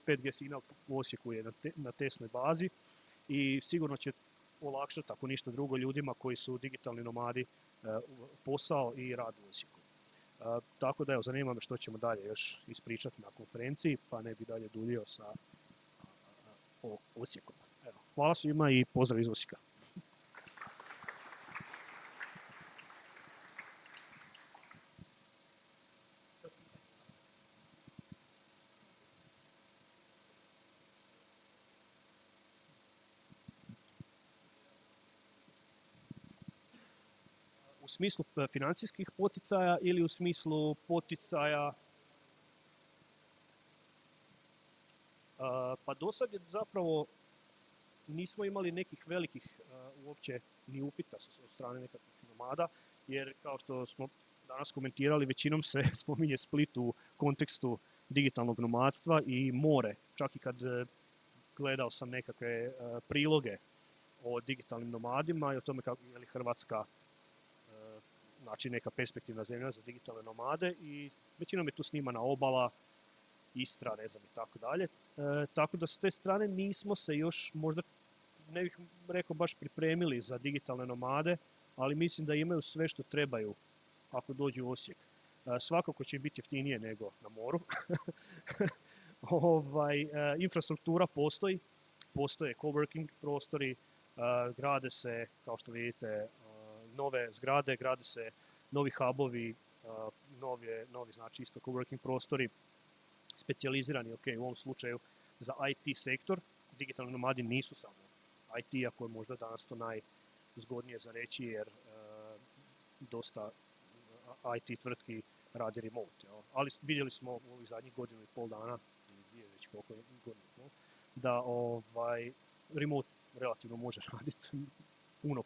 5G signal u Osijeku je na testnoj bazi i sigurno će olakšati, ako ništa drugo, ljudima koji su digitalni nomadi posao i rad u Osijeku. Tako da, evo, zanima me što ćemo dalje još ispričati na konferenciji, pa ne bi dalje duljio sa Osijekom. Evo, hvala svima i pozdrav iz Osijeka. U smislu financijskih poticaja ili u smislu poticaja? Pa do sad je zapravo nismo imali nekih velikih uopće ni upita od strane nekakvih nomada, jer kao što smo danas komentirali, većinom se spominje Split u kontekstu digitalnog nomadstva i more. Čak i kad gledao sam nekakve priloge o digitalnim nomadima i o tome kako je li Hrvatska znači neka perspektivna zemlja za digitalne nomade i većinom je tu snimana obala, Istra, ne znam i tako dalje. Tako da s te strane nismo se još, možda ne bih rekao baš pripremili za digitalne nomade, ali mislim da imaju sve što trebaju ako dođu u Osijek. Svakako će biti jeftinije nego na moru. Infrastruktura postoje coworking prostori, grade se, kao što vidite, nove zgrade, grade se novi hubovi, novi znači isto coworking prostori, specijalizirani, u ovom slučaju za IT sektor. Digitalni nomadi nisu samo IT, ako je možda danas to najzgodnije za reći, jer dosta IT tvrtki radi remote. Ali vidjeli smo u ovih zadnjih godinu i pol dana, ili već koliko je godinu, da remote relativno može raditi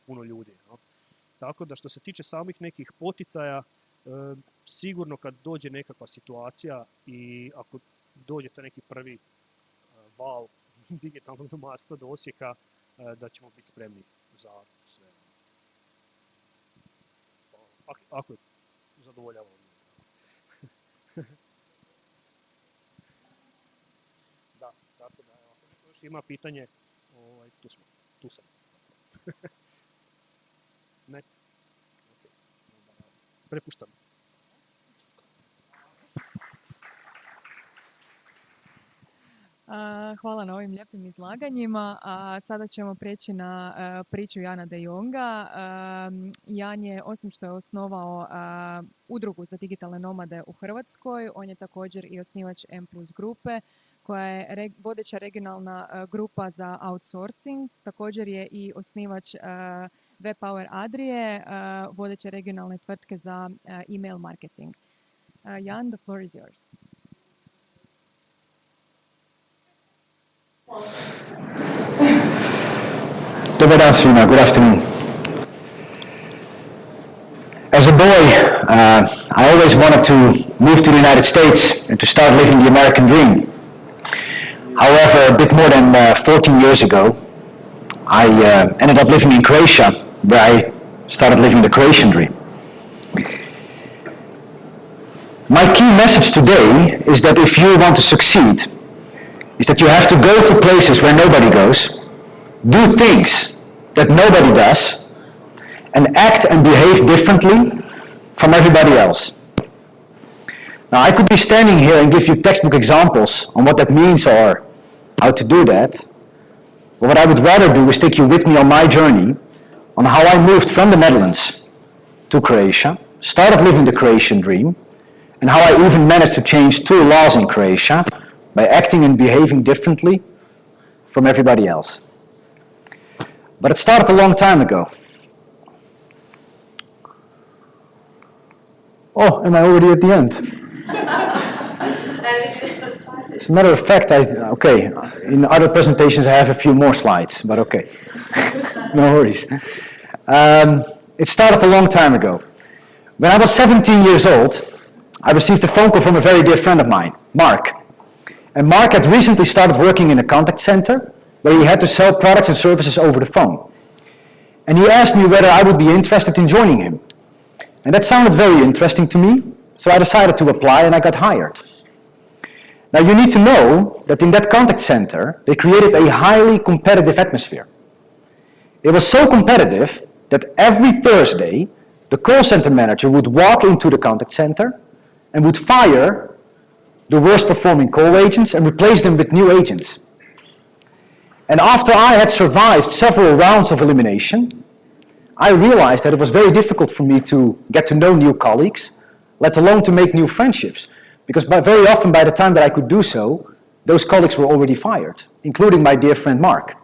puno ljudi. Tako da što se tiče samih nekih poticaja, sigurno kad dođe nekakva situacija i ako dođe taj neki prvi val digitalnog nomadstva do Osijeka, da ćemo biti spremni za sve. Ako je zadovoljavamo. Da, tako da, ako neko još ima pitanje, tu sam. Ne? Okay. Prepuštam. Hvala na ovim lijepim izlaganjima. Sada ćemo prijeći na priču Jana de Jonga. Jan je, osim što je osnovao udrugu za digitalne nomade u Hrvatskoj, on je također i osnivač M+ grupe, koja je vodeća regionalna grupa za outsourcing. Također je i osnivač Webpower Adrie, vodeće regionalne tvrtke za email marketing. Jan, the floor is yours. Dobar dan svima, good afternoon. As a boy, I always wanted to move to the United States and to start living the American dream. However, a bit more than 14 years ago, I ended up living in Croatia, where I started living the Croatian dream. My key message today is that if you want to succeed, is that you have to go to places where nobody goes, do things that nobody does, and act and behave differently from everybody else. Now, I could be standing here and give you textbook examples on what that means or how to do that, but what I would rather do is take you with me on my journey on how I moved from the Netherlands to Croatia, started living the Croatian dream, and how I even managed to change 2 laws in Croatia by acting and behaving differently from everybody else. But it started a long time ago. Oh, am I already at the end? As a matter of fact, okay, in other presentations I have a few more slides, but okay, no worries. It started a long time ago. When I was 17 years old, I received a phone call from a very dear friend of mine, Mark. And Mark had recently started working in a contact center where he had to sell products and services over the phone. And he asked me whether I would be interested in joining him. And that sounded very interesting to me, so I decided to apply and I got hired. Now you need to know that in that contact center, they created a highly competitive atmosphere. It was so competitive that every Thursday, the call center manager would walk into the contact center and would fire the worst performing call agents and replace them with new agents. And after I had survived several rounds of elimination, I realized that it was very difficult for me to get to know new colleagues, let alone to make new friendships. Because very often by the time that I could do so, those colleagues were already fired, including my dear friend Mark.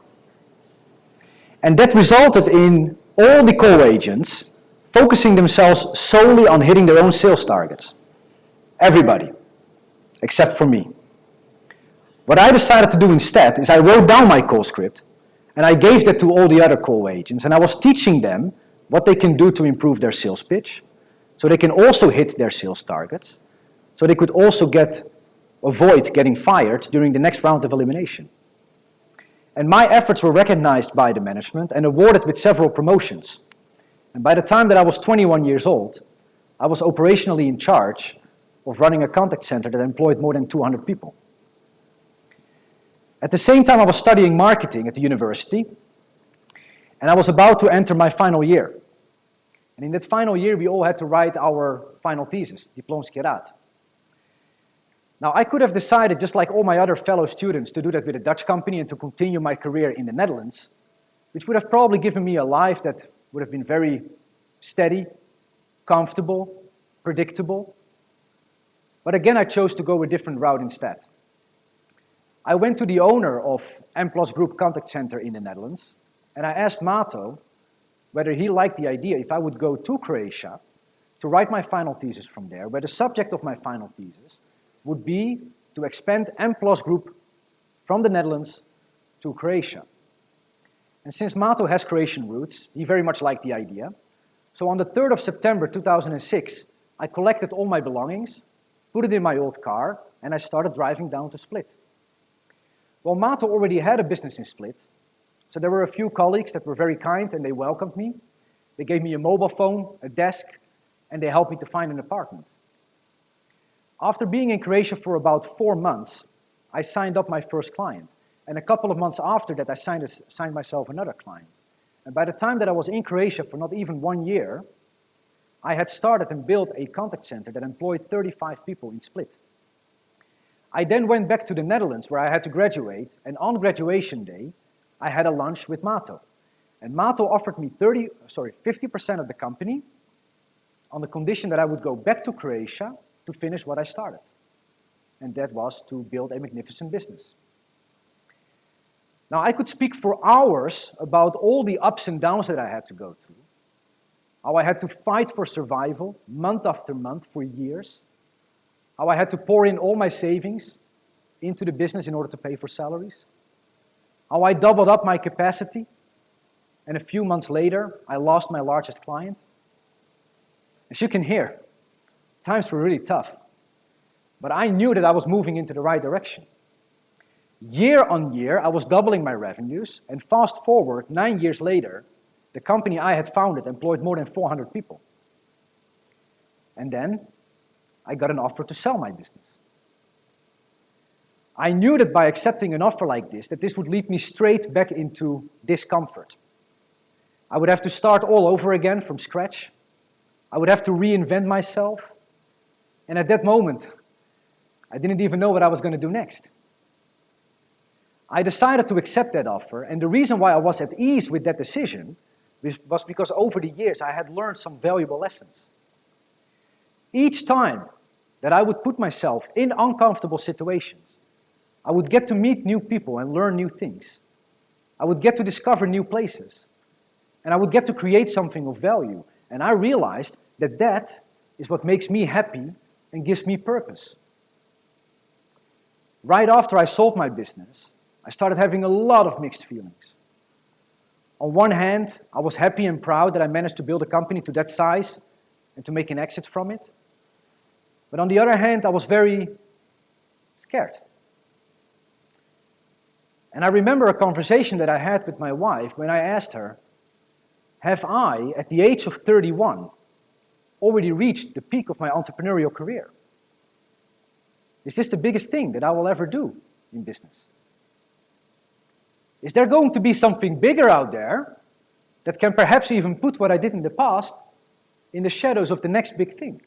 And that resulted in all the call agents focusing themselves solely on hitting their own sales targets. Everybody, except for me. What I decided to do instead is I wrote down my call script and I gave that to all the other call agents, and I was teaching them what they can do to improve their sales pitch, so they can also hit their sales targets, so they could also avoid getting fired during the next round of elimination. And my efforts were recognized by the management and awarded with several promotions. And by the time that I was 21 years old, I was operationally in charge of running a contact center that employed more than 200 people. At the same time, I was studying marketing at the university, and I was about to enter my final year. And in that final year, we all had to write our final thesis, diplomski rad. Now, I could have decided, just like all my other fellow students, to do that with a Dutch company and to continue my career in the Netherlands, which would have probably given me a life that would have been very steady, comfortable, predictable. But again, I chose to go a different route instead. I went to the owner of M+ Group Contact Center in the Netherlands, and I asked Mato whether he liked the idea if I would go to Croatia to write my final thesis from there, where the subject of my final thesis would be to expand M+ Group from the Netherlands to Croatia. And since Mato has Croatian roots, he very much liked the idea. So on the 3rd of September 2006, I collected all my belongings, put it in my old car, and I started driving down to Split. Well, Mato already had a business in Split, so there were a few colleagues that were very kind and they welcomed me. They gave me a mobile phone, a desk, and they helped me to find an apartment. After being in Croatia for about 4 months, I signed up my first client. And a couple of months after that, I signed myself another client. And by the time that I was in Croatia for not even 1 year, I had started and built a contact center that employed 35 people in Split. I then went back to the Netherlands where I had to graduate, and on graduation day, I had a lunch with Mato. And Mato offered me 50% of the company on the condition that I would go back to Croatia to finish what I started. And that was to build a magnificent business. Now, I could speak for hours about all the ups and downs that I had to go through, how I had to fight for survival month after month for years, how I had to pour in all my savings into the business in order to pay for salaries, how I doubled up my capacity, and a few months later, I lost my largest client. As you can hear, times were really tough, but I knew that I was moving into the right direction. Year on year, I was doubling my revenues, and fast forward 9 years later, the company I had founded employed more than 400 people. And then, I got an offer to sell my business. I knew that by accepting an offer like this, that this would lead me straight back into discomfort. I would have to start all over again from scratch. I would have to reinvent myself. And at that moment, I didn't even know what I was going to do next. I decided to accept that offer, and the reason why I was at ease with that decision was because over the years I had learned some valuable lessons. Each time that I would put myself in uncomfortable situations, I would get to meet new people and learn new things. I would get to discover new places. And I would get to create something of value. And I realized that that is what makes me happy and gives me purpose. Right after I sold my business, I started having a lot of mixed feelings. On one hand, I was happy and proud that I managed to build a company to that size and to make an exit from it. But on the other hand, I was very scared. And I remember a conversation that I had with my wife when I asked her, have I, at the age of 31, already reached the peak of my entrepreneurial career? Is this the biggest thing that I will ever do in business? Is there going to be something bigger out there that can perhaps even put what I did in the past in the shadows of the next big thing?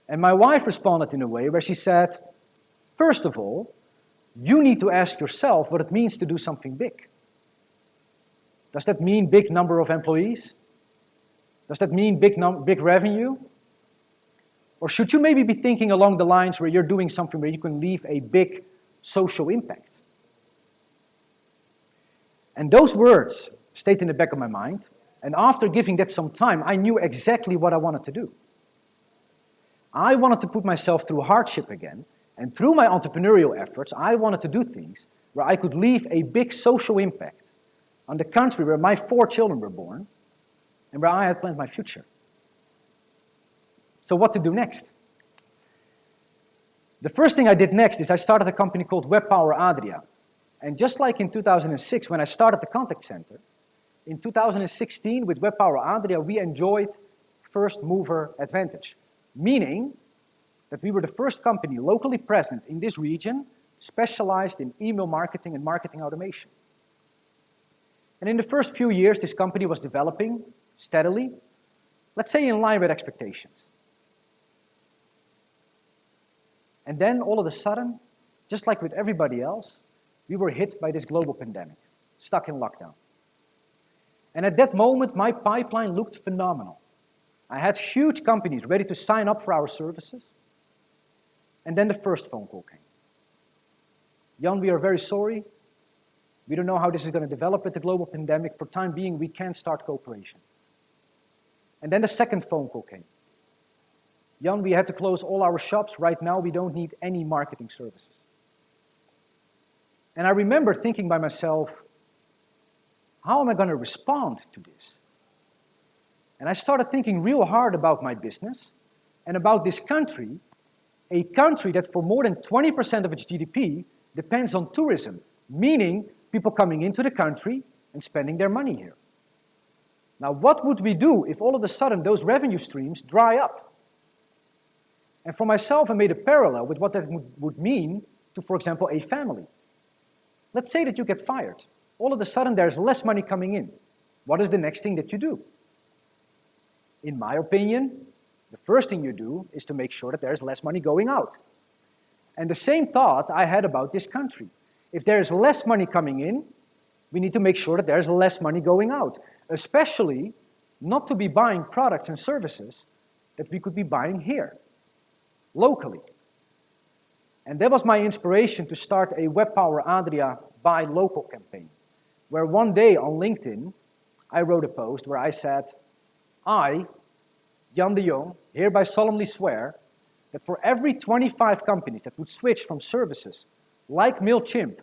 And my wife responded in a way where she said, first of all, you need to ask yourself what it means to do something big. Does that mean big number of employees? Does that mean big revenue? Or should you maybe be thinking along the lines where you're doing something where you can leave a big social impact? And those words stayed in the back of my mind, and after giving that some time, I knew exactly what I wanted to do. I wanted to put myself through hardship again, and through my entrepreneurial efforts, I wanted to do things where I could leave a big social impact on the country where my 4 children were born, and where I had planned my future. So what to do next? The first thing I did next is I started a company called WebPower Adria. And just like in 2006 when I started the contact center, in 2016 with WebPower Adria we enjoyed first mover advantage, meaning that we were the first company locally present in this region specialized in email marketing and marketing automation. And in the first few years this company was developing steadily, let's say in line with expectations. And then all of a sudden, just like with everybody else, we were hit by this global pandemic, stuck in lockdown. And at that moment, my pipeline looked phenomenal. I had huge companies ready to sign up for our services. And then the first phone call came. Jan, we are very sorry. We don't know how this is going to develop with the global pandemic. For time being, we can't start cooperation. And then the second phone call came. Jan, we had to close all our shops. Right now, we don't need any marketing services. And I remember thinking by myself, how am I going to respond to this? And I started thinking real hard about my business and about this country, a country that for more than 20% of its GDP depends on tourism, meaning people coming into the country and spending their money here. Now, what would we do if all of a sudden those revenue streams dry up? And for myself, I made a parallel with what that would mean to, for example, a family. Let's say that you get fired. All of a sudden, there's less money coming in. What is the next thing that you do? In my opinion, the first thing you do is to make sure that there's less money going out. And the same thought I had about this country. If there's less money coming in, we need to make sure that there's less money going out, especially not to be buying products and services that we could be buying here, locally. And that was my inspiration to start a WebPower Adria Buy Local campaign, where one day on LinkedIn, I wrote a post where I said, I, Jan de Jong, hereby solemnly swear that for every 25 companies that would switch from services like MailChimp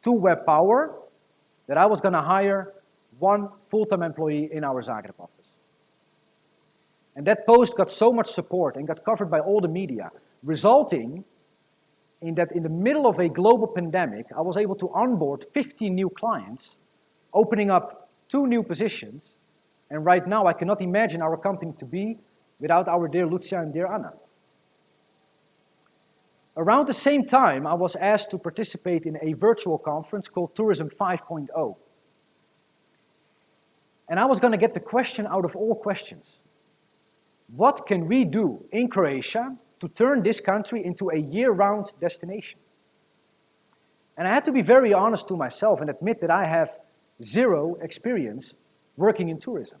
to WebPower, that I was going to hire 1 full-time employee in our Zagreb office. And that post got so much support and got covered by all the media, resulting in that in the middle of a global pandemic, I was able to onboard 50 new clients, opening up 2 new positions, and right now I cannot imagine our company to be without our dear Lucia and dear Anna. Around the same time, I was asked to participate in a virtual conference called Tourism 5.0. And I was going to get the question out of all questions. What can we do in Croatia to turn this country into a year-round destination? And I had to be very honest to myself and admit that I have 0 experience working in tourism.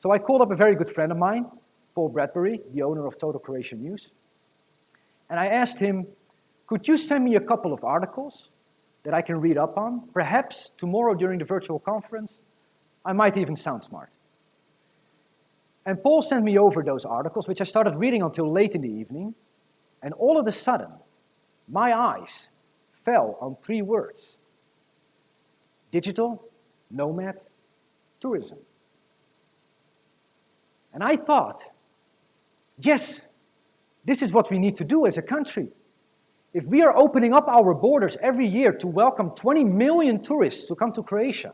So I called up a very good friend of mine, Paul Bradbury, the owner of Total Croatia News, and I asked him, could you send me a couple of articles that I can read up on? Perhaps tomorrow during the virtual conference, I might even sound smart. And Paul sent me over those articles, which I started reading until late in the evening, and all of a sudden, my eyes fell on 3 words: digital, nomad, tourism. And I thought, yes, this is what we need to do as a country. If we are opening up our borders every year to welcome 20 million tourists to come to Croatia,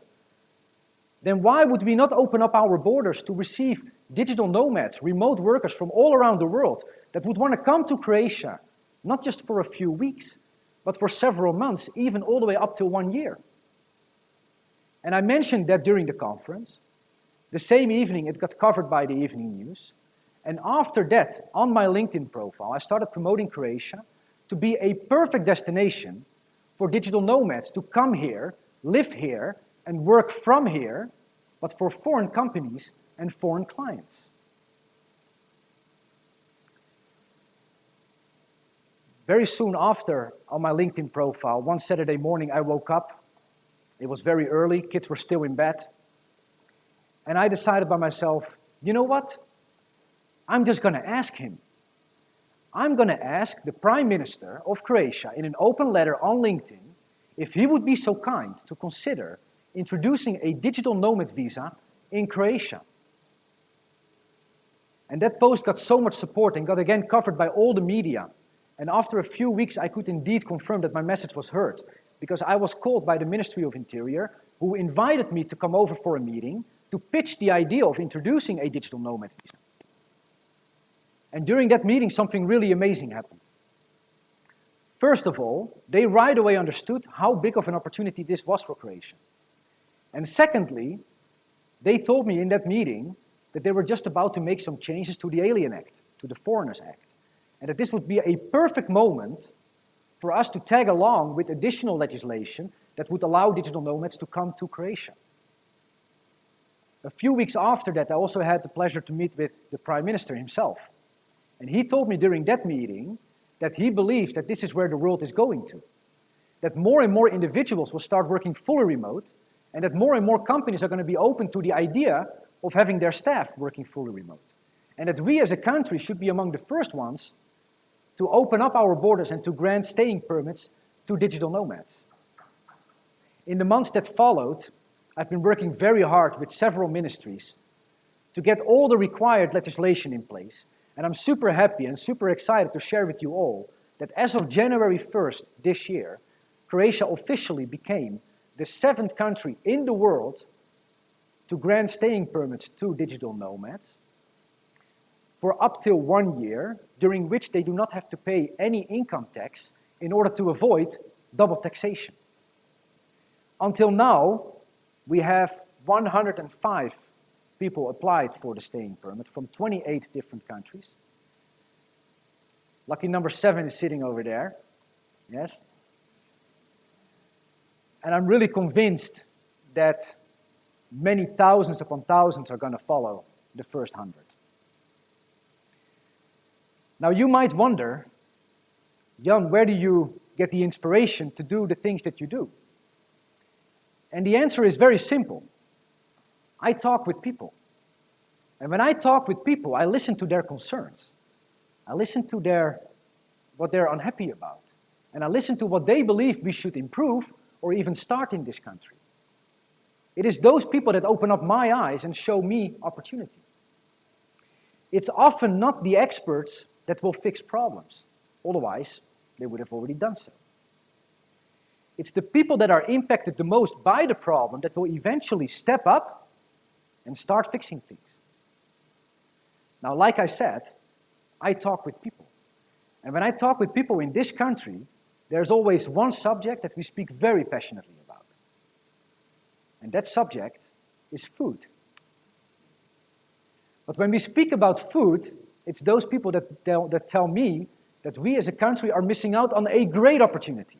then why would we not open up our borders to receive digital nomads, remote workers from all around the world that would want to come to Croatia, not just for a few weeks, but for several months, even all the way up to 1 year? And I mentioned that during the conference. The same evening, it got covered by the evening news. And after that, on my LinkedIn profile, I started promoting Croatia to be a perfect destination for digital nomads to come here, live here, and work from here, but for foreign companies and foreign clients. Very soon after, on my LinkedIn profile, one Saturday morning I woke up. It was very early, kids were still in bed. And I decided by myself, you know what? I'm just going to ask him. I'm going to ask the Prime Minister of Croatia in an open letter on LinkedIn if he would be so kind to consider introducing a digital nomad visa in Croatia. And that post got so much support and got again covered by all the media. And after a few weeks, I could indeed confirm that my message was heard, because I was called by the Ministry of Interior, who invited me to come over for a meeting to pitch the idea of introducing a digital nomad visa. And during that meeting, something really amazing happened. First of all, they right away understood how big of an opportunity this was for Croatia. And secondly, they told me in that meeting that they were just about to make some changes to the Alien Act, to the Foreigners Act, and that this would be a perfect moment for us to tag along with additional legislation that would allow digital nomads to come to Croatia. A few weeks after that, I also had the pleasure to meet with the Prime Minister himself. And he told me during that meeting that he believes that this is where the world is going to. That more and more individuals will start working fully remote, and that more and more companies are going to be open to the idea of having their staff working fully remote. And that we as a country should be among the first ones to open up our borders and to grant staying permits to digital nomads. In the months that followed, I've been working very hard with several ministries to get all the required legislation in place. And I'm super happy and super excited to share with you all that as of January 1st this year, Croatia officially became the 7th country in the world to grant staying permits to digital nomads for up till 1 year, during which they do not have to pay any income tax in order to avoid double taxation. Until now, we have 105 people applied for the staying permit from 28 different countries. Lucky number 7 is sitting over there. Yes? And I'm really convinced that many thousands upon thousands are going to follow the first 100. Now you might wonder, Jan, where do you get the inspiration to do the things that you do? And the answer is very simple. I talk with people. And when I talk with people, I listen to their concerns. I listen to what they're unhappy about. And I listen to what they believe we should improve or even start in this country. It is those people that open up my eyes and show me opportunity. It's often not the experts that will fix problems. Otherwise, they would have already done so. It's the people that are impacted the most by the problem that will eventually step up and start fixing things. Now, like I said, I talk with people. And when I talk with people in this country, there's always one subject that we speak very passionately about. And that subject is food. But when we speak about food, it's those people that tell me that we as a country are missing out on a great opportunity,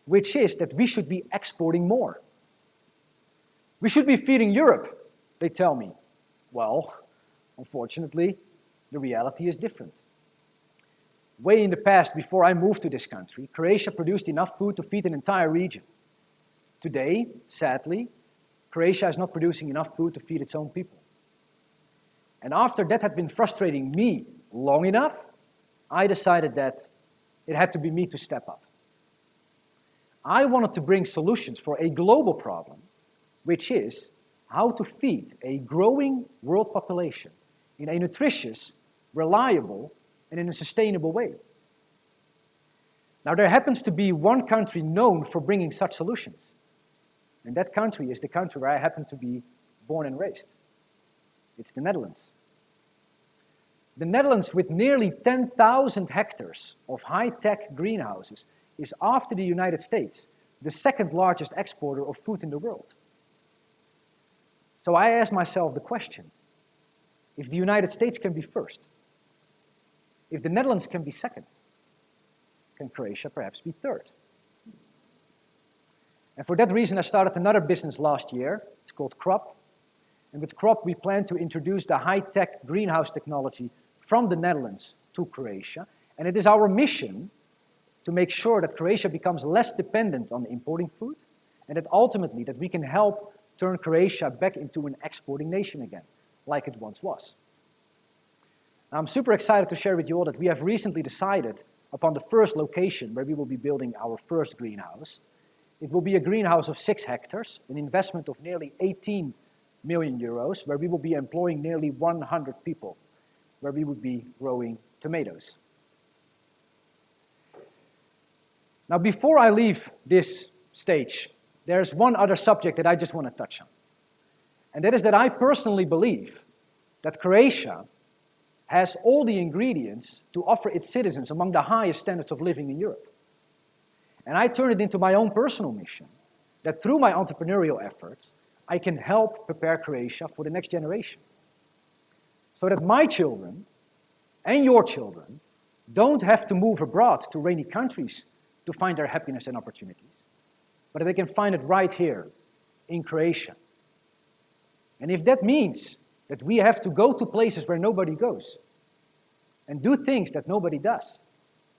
which is that we should be exporting more. We should be feeding Europe, they tell me. Well, unfortunately, the reality is different. Way in the past, before I moved to this country, Croatia produced enough food to feed an entire region. Today, sadly, Croatia is not producing enough food to feed its own people. And after that had been frustrating me long enough, I decided that it had to be me to step up. I wanted to bring solutions for a global problem, which is how to feed a growing world population in a nutritious, reliable, and in a sustainable way. Now, there happens to be one country known for bringing such solutions, and that country is the country where I happen to be born and raised. It's the Netherlands. The Netherlands, with nearly 10,000 hectares of high-tech greenhouses, is, after the United States, the second largest exporter of food in the world. So I asked myself the question, if the United States can be first, if the Netherlands can be second, can Croatia perhaps be third? And for that reason, I started another business last year. It's called Crop. And with Crop, we plan to introduce the high-tech greenhouse technology from the Netherlands to Croatia. And it is our mission to make sure that Croatia becomes less dependent on importing food, and that ultimately that we can help turn Croatia back into an exporting nation again, like it once was. Now, I'm super excited to share with you all that we have recently decided upon the first location where we will be building our first greenhouse. It will be a greenhouse of 6 hectares, an investment of nearly 18 million euros, where we will be employing nearly 100 people, where we would be growing tomatoes. Now, before I leave this stage, there's one other subject that I just want to touch on. And that is that I personally believe that Croatia has all the ingredients to offer its citizens among the highest standards of living in Europe. And I turn it into my own personal mission, that through my entrepreneurial efforts, I can help prepare Croatia for the next generation. So that my children and your children don't have to move abroad to rainy countries to find their happiness and opportunities, but that they can find it right here in Croatia. And if that means that we have to go to places where nobody goes and do things that nobody does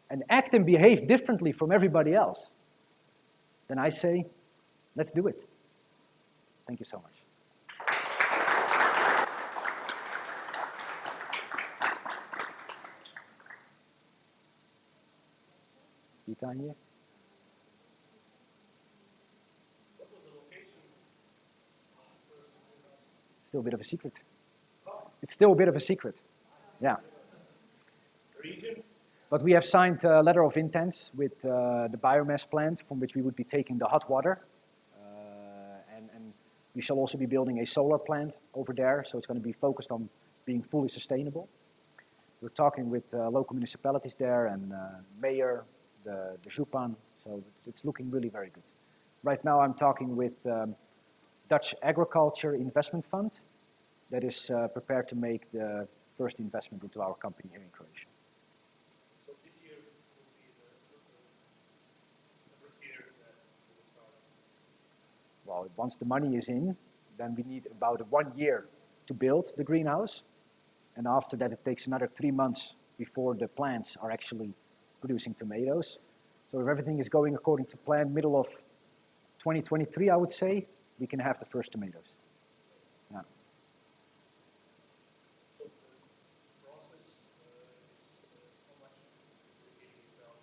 and act and behave differently from everybody else, then I say, let's do it. Thank you so much. Pitanje? Still a bit of a secret. It's still a bit of a secret. Yeah. But we have signed a letter of intent with the biomass plant from which we would be taking the hot water. And we shall also be building a solar plant over there, so it's going to be focused on being fully sustainable. We're talking with local municipalities there and mayor, the Župan, so it's looking really very good. Right now I'm talking with Dutch Agriculture Investment Fund that is prepared to make the first investment into our company here in Croatia. So this year will be the first year that we will start? Well, once the money is in, then we need about 1 year to build the greenhouse. And after that, it takes another 3 months before the plants are actually producing tomatoes. So if everything is going according to plan, middle of 2023, I would say, we can have the first tomatoes. Yeah. So the process is how much the beginning itself.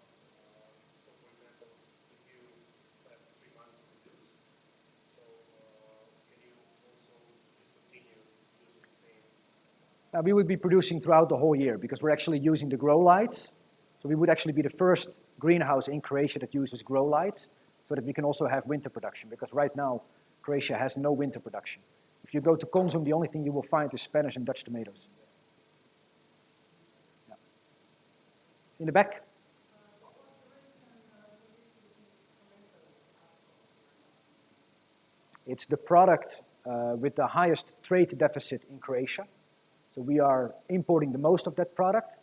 So for example, if you have 3 months to produce, so can you also discontinue using the same? We would be producing throughout the whole year because we're actually using the grow lights. So we would actually be the first greenhouse in Croatia that uses grow lights so that we can also have winter production, because right now Croatia has no winter production. If you go to Consum, the only thing you will find is Spanish and Dutch tomatoes. Yeah. In the back. It's the product with the highest trade deficit in Croatia. So we are importing the most of that product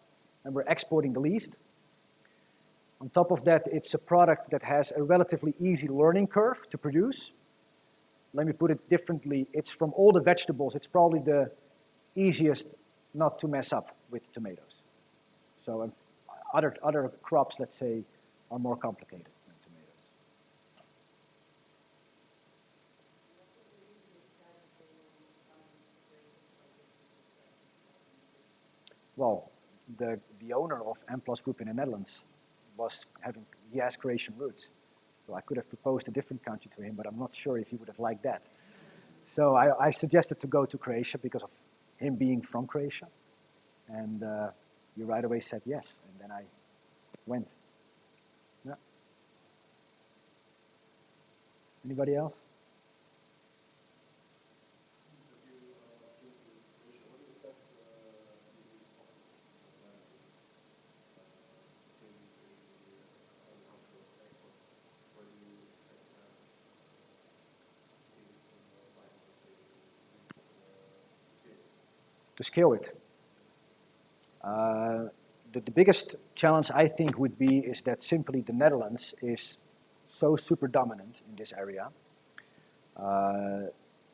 and we're exporting the least. On top of that, it's a product that has a relatively easy learning curve to produce. Let me put it differently. It's from all the vegetables, it's probably the easiest not to mess up with tomatoes. So other crops, let's say, are more complicated than tomatoes. Well, the owner of M+ Group in the Netherlands he has Croatian roots. So I could have proposed a different country to him, but I'm not sure if he would have liked that. So I suggested to go to Croatia because of him being from Croatia. And he right away said yes, and then I went. Yeah. Anybody else? To scale it. The biggest challenge I think would be is that simply the Netherlands is so super dominant in this area.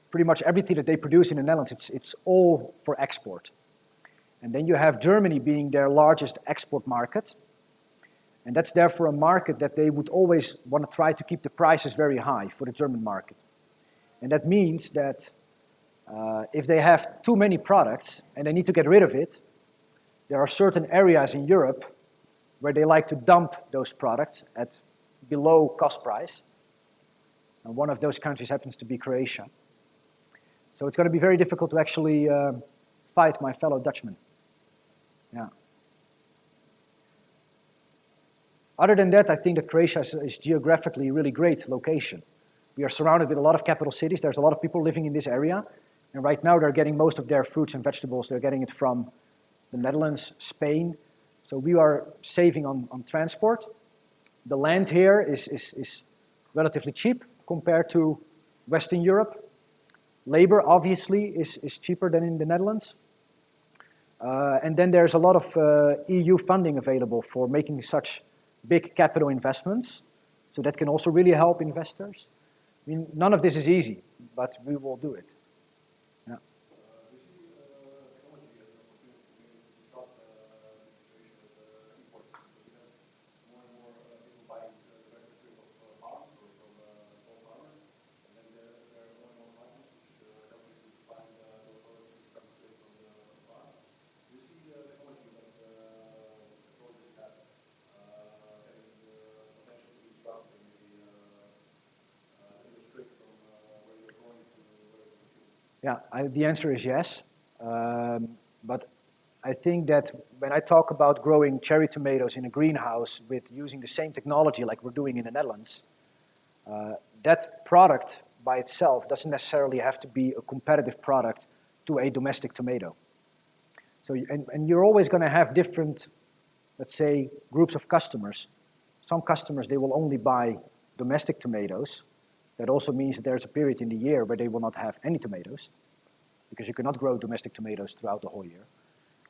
Pretty much everything that they produce in the Netherlands, it's all for export. And then you have Germany being their largest export market. And that's therefore a market that they would always want to try to keep the prices very high for the German market. And that means that if they have too many products and they need to get rid of it, there are certain areas in Europe where they like to dump those products at below cost price. And one of those countries happens to be Croatia. So it's going to be very difficult to actually fight my fellow Dutchmen. Yeah. Other than that, I think that Croatia is geographically a really great location. We are surrounded with a lot of capital cities. There's a lot of people living in this area. And right now they're getting most of their fruits and vegetables. They're getting it from the Netherlands, Spain. So we are saving on transport. The land here is relatively cheap compared to Western Europe. Labor, obviously, is cheaper than in the Netherlands. And then there's a lot of EU funding available for making such big capital investments. So that can also really help investors. I mean, none of this is easy, but we will do it. Yeah. Yeah, the answer is yes. But I think that when I talk about growing cherry tomatoes in a greenhouse with using the same technology like we're doing in the Netherlands, that product by itself doesn't necessarily have to be a competitive product to a domestic tomato. So, and you're always going to have different, let's say, groups of customers. Some customers, they will only buy domestic tomatoes. That also means that there's a period in the year where they will not have any tomatoes, because you cannot grow domestic tomatoes throughout the whole year.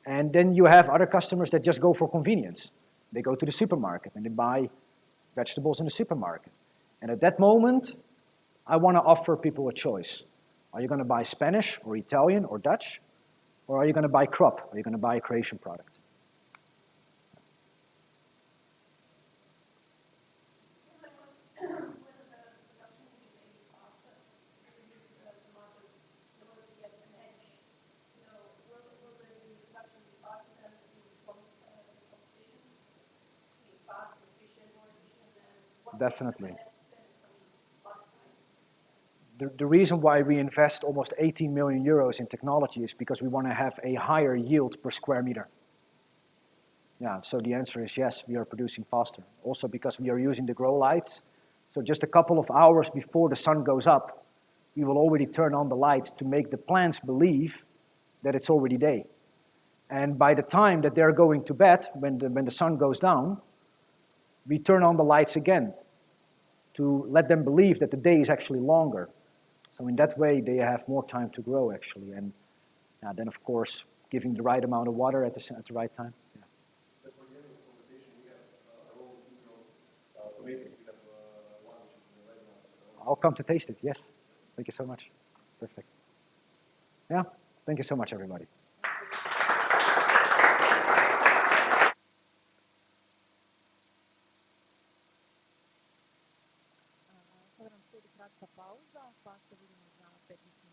And then you have other customers that just go for convenience. They go to the supermarket and they buy vegetables in the supermarket. And at that moment, I want to offer people a choice. Are you going to buy Spanish or Italian or Dutch? Or are you going to buy crop? Are you going to buy a Croatian product? Definitely. The reason why we invest almost 18 million euros in technology is because we want to have a higher yield per square meter. Yeah, so the answer is yes, we are producing faster. Also because we are using the grow lights. So just a couple of hours before the sun goes up, we will already turn on the lights to make the plants believe that it's already day. And by the time that they're going to bed, when the sun goes down, we turn on the lights again to let them believe that the day is actually longer. So in that way, they have more time to grow, actually. And then, of course, giving the right amount of water at the right time. Yeah. I'll come to taste it, yes. Thank you so much. Perfect. Yeah, thank you so much, everybody. pauza, pa se vidimo za 15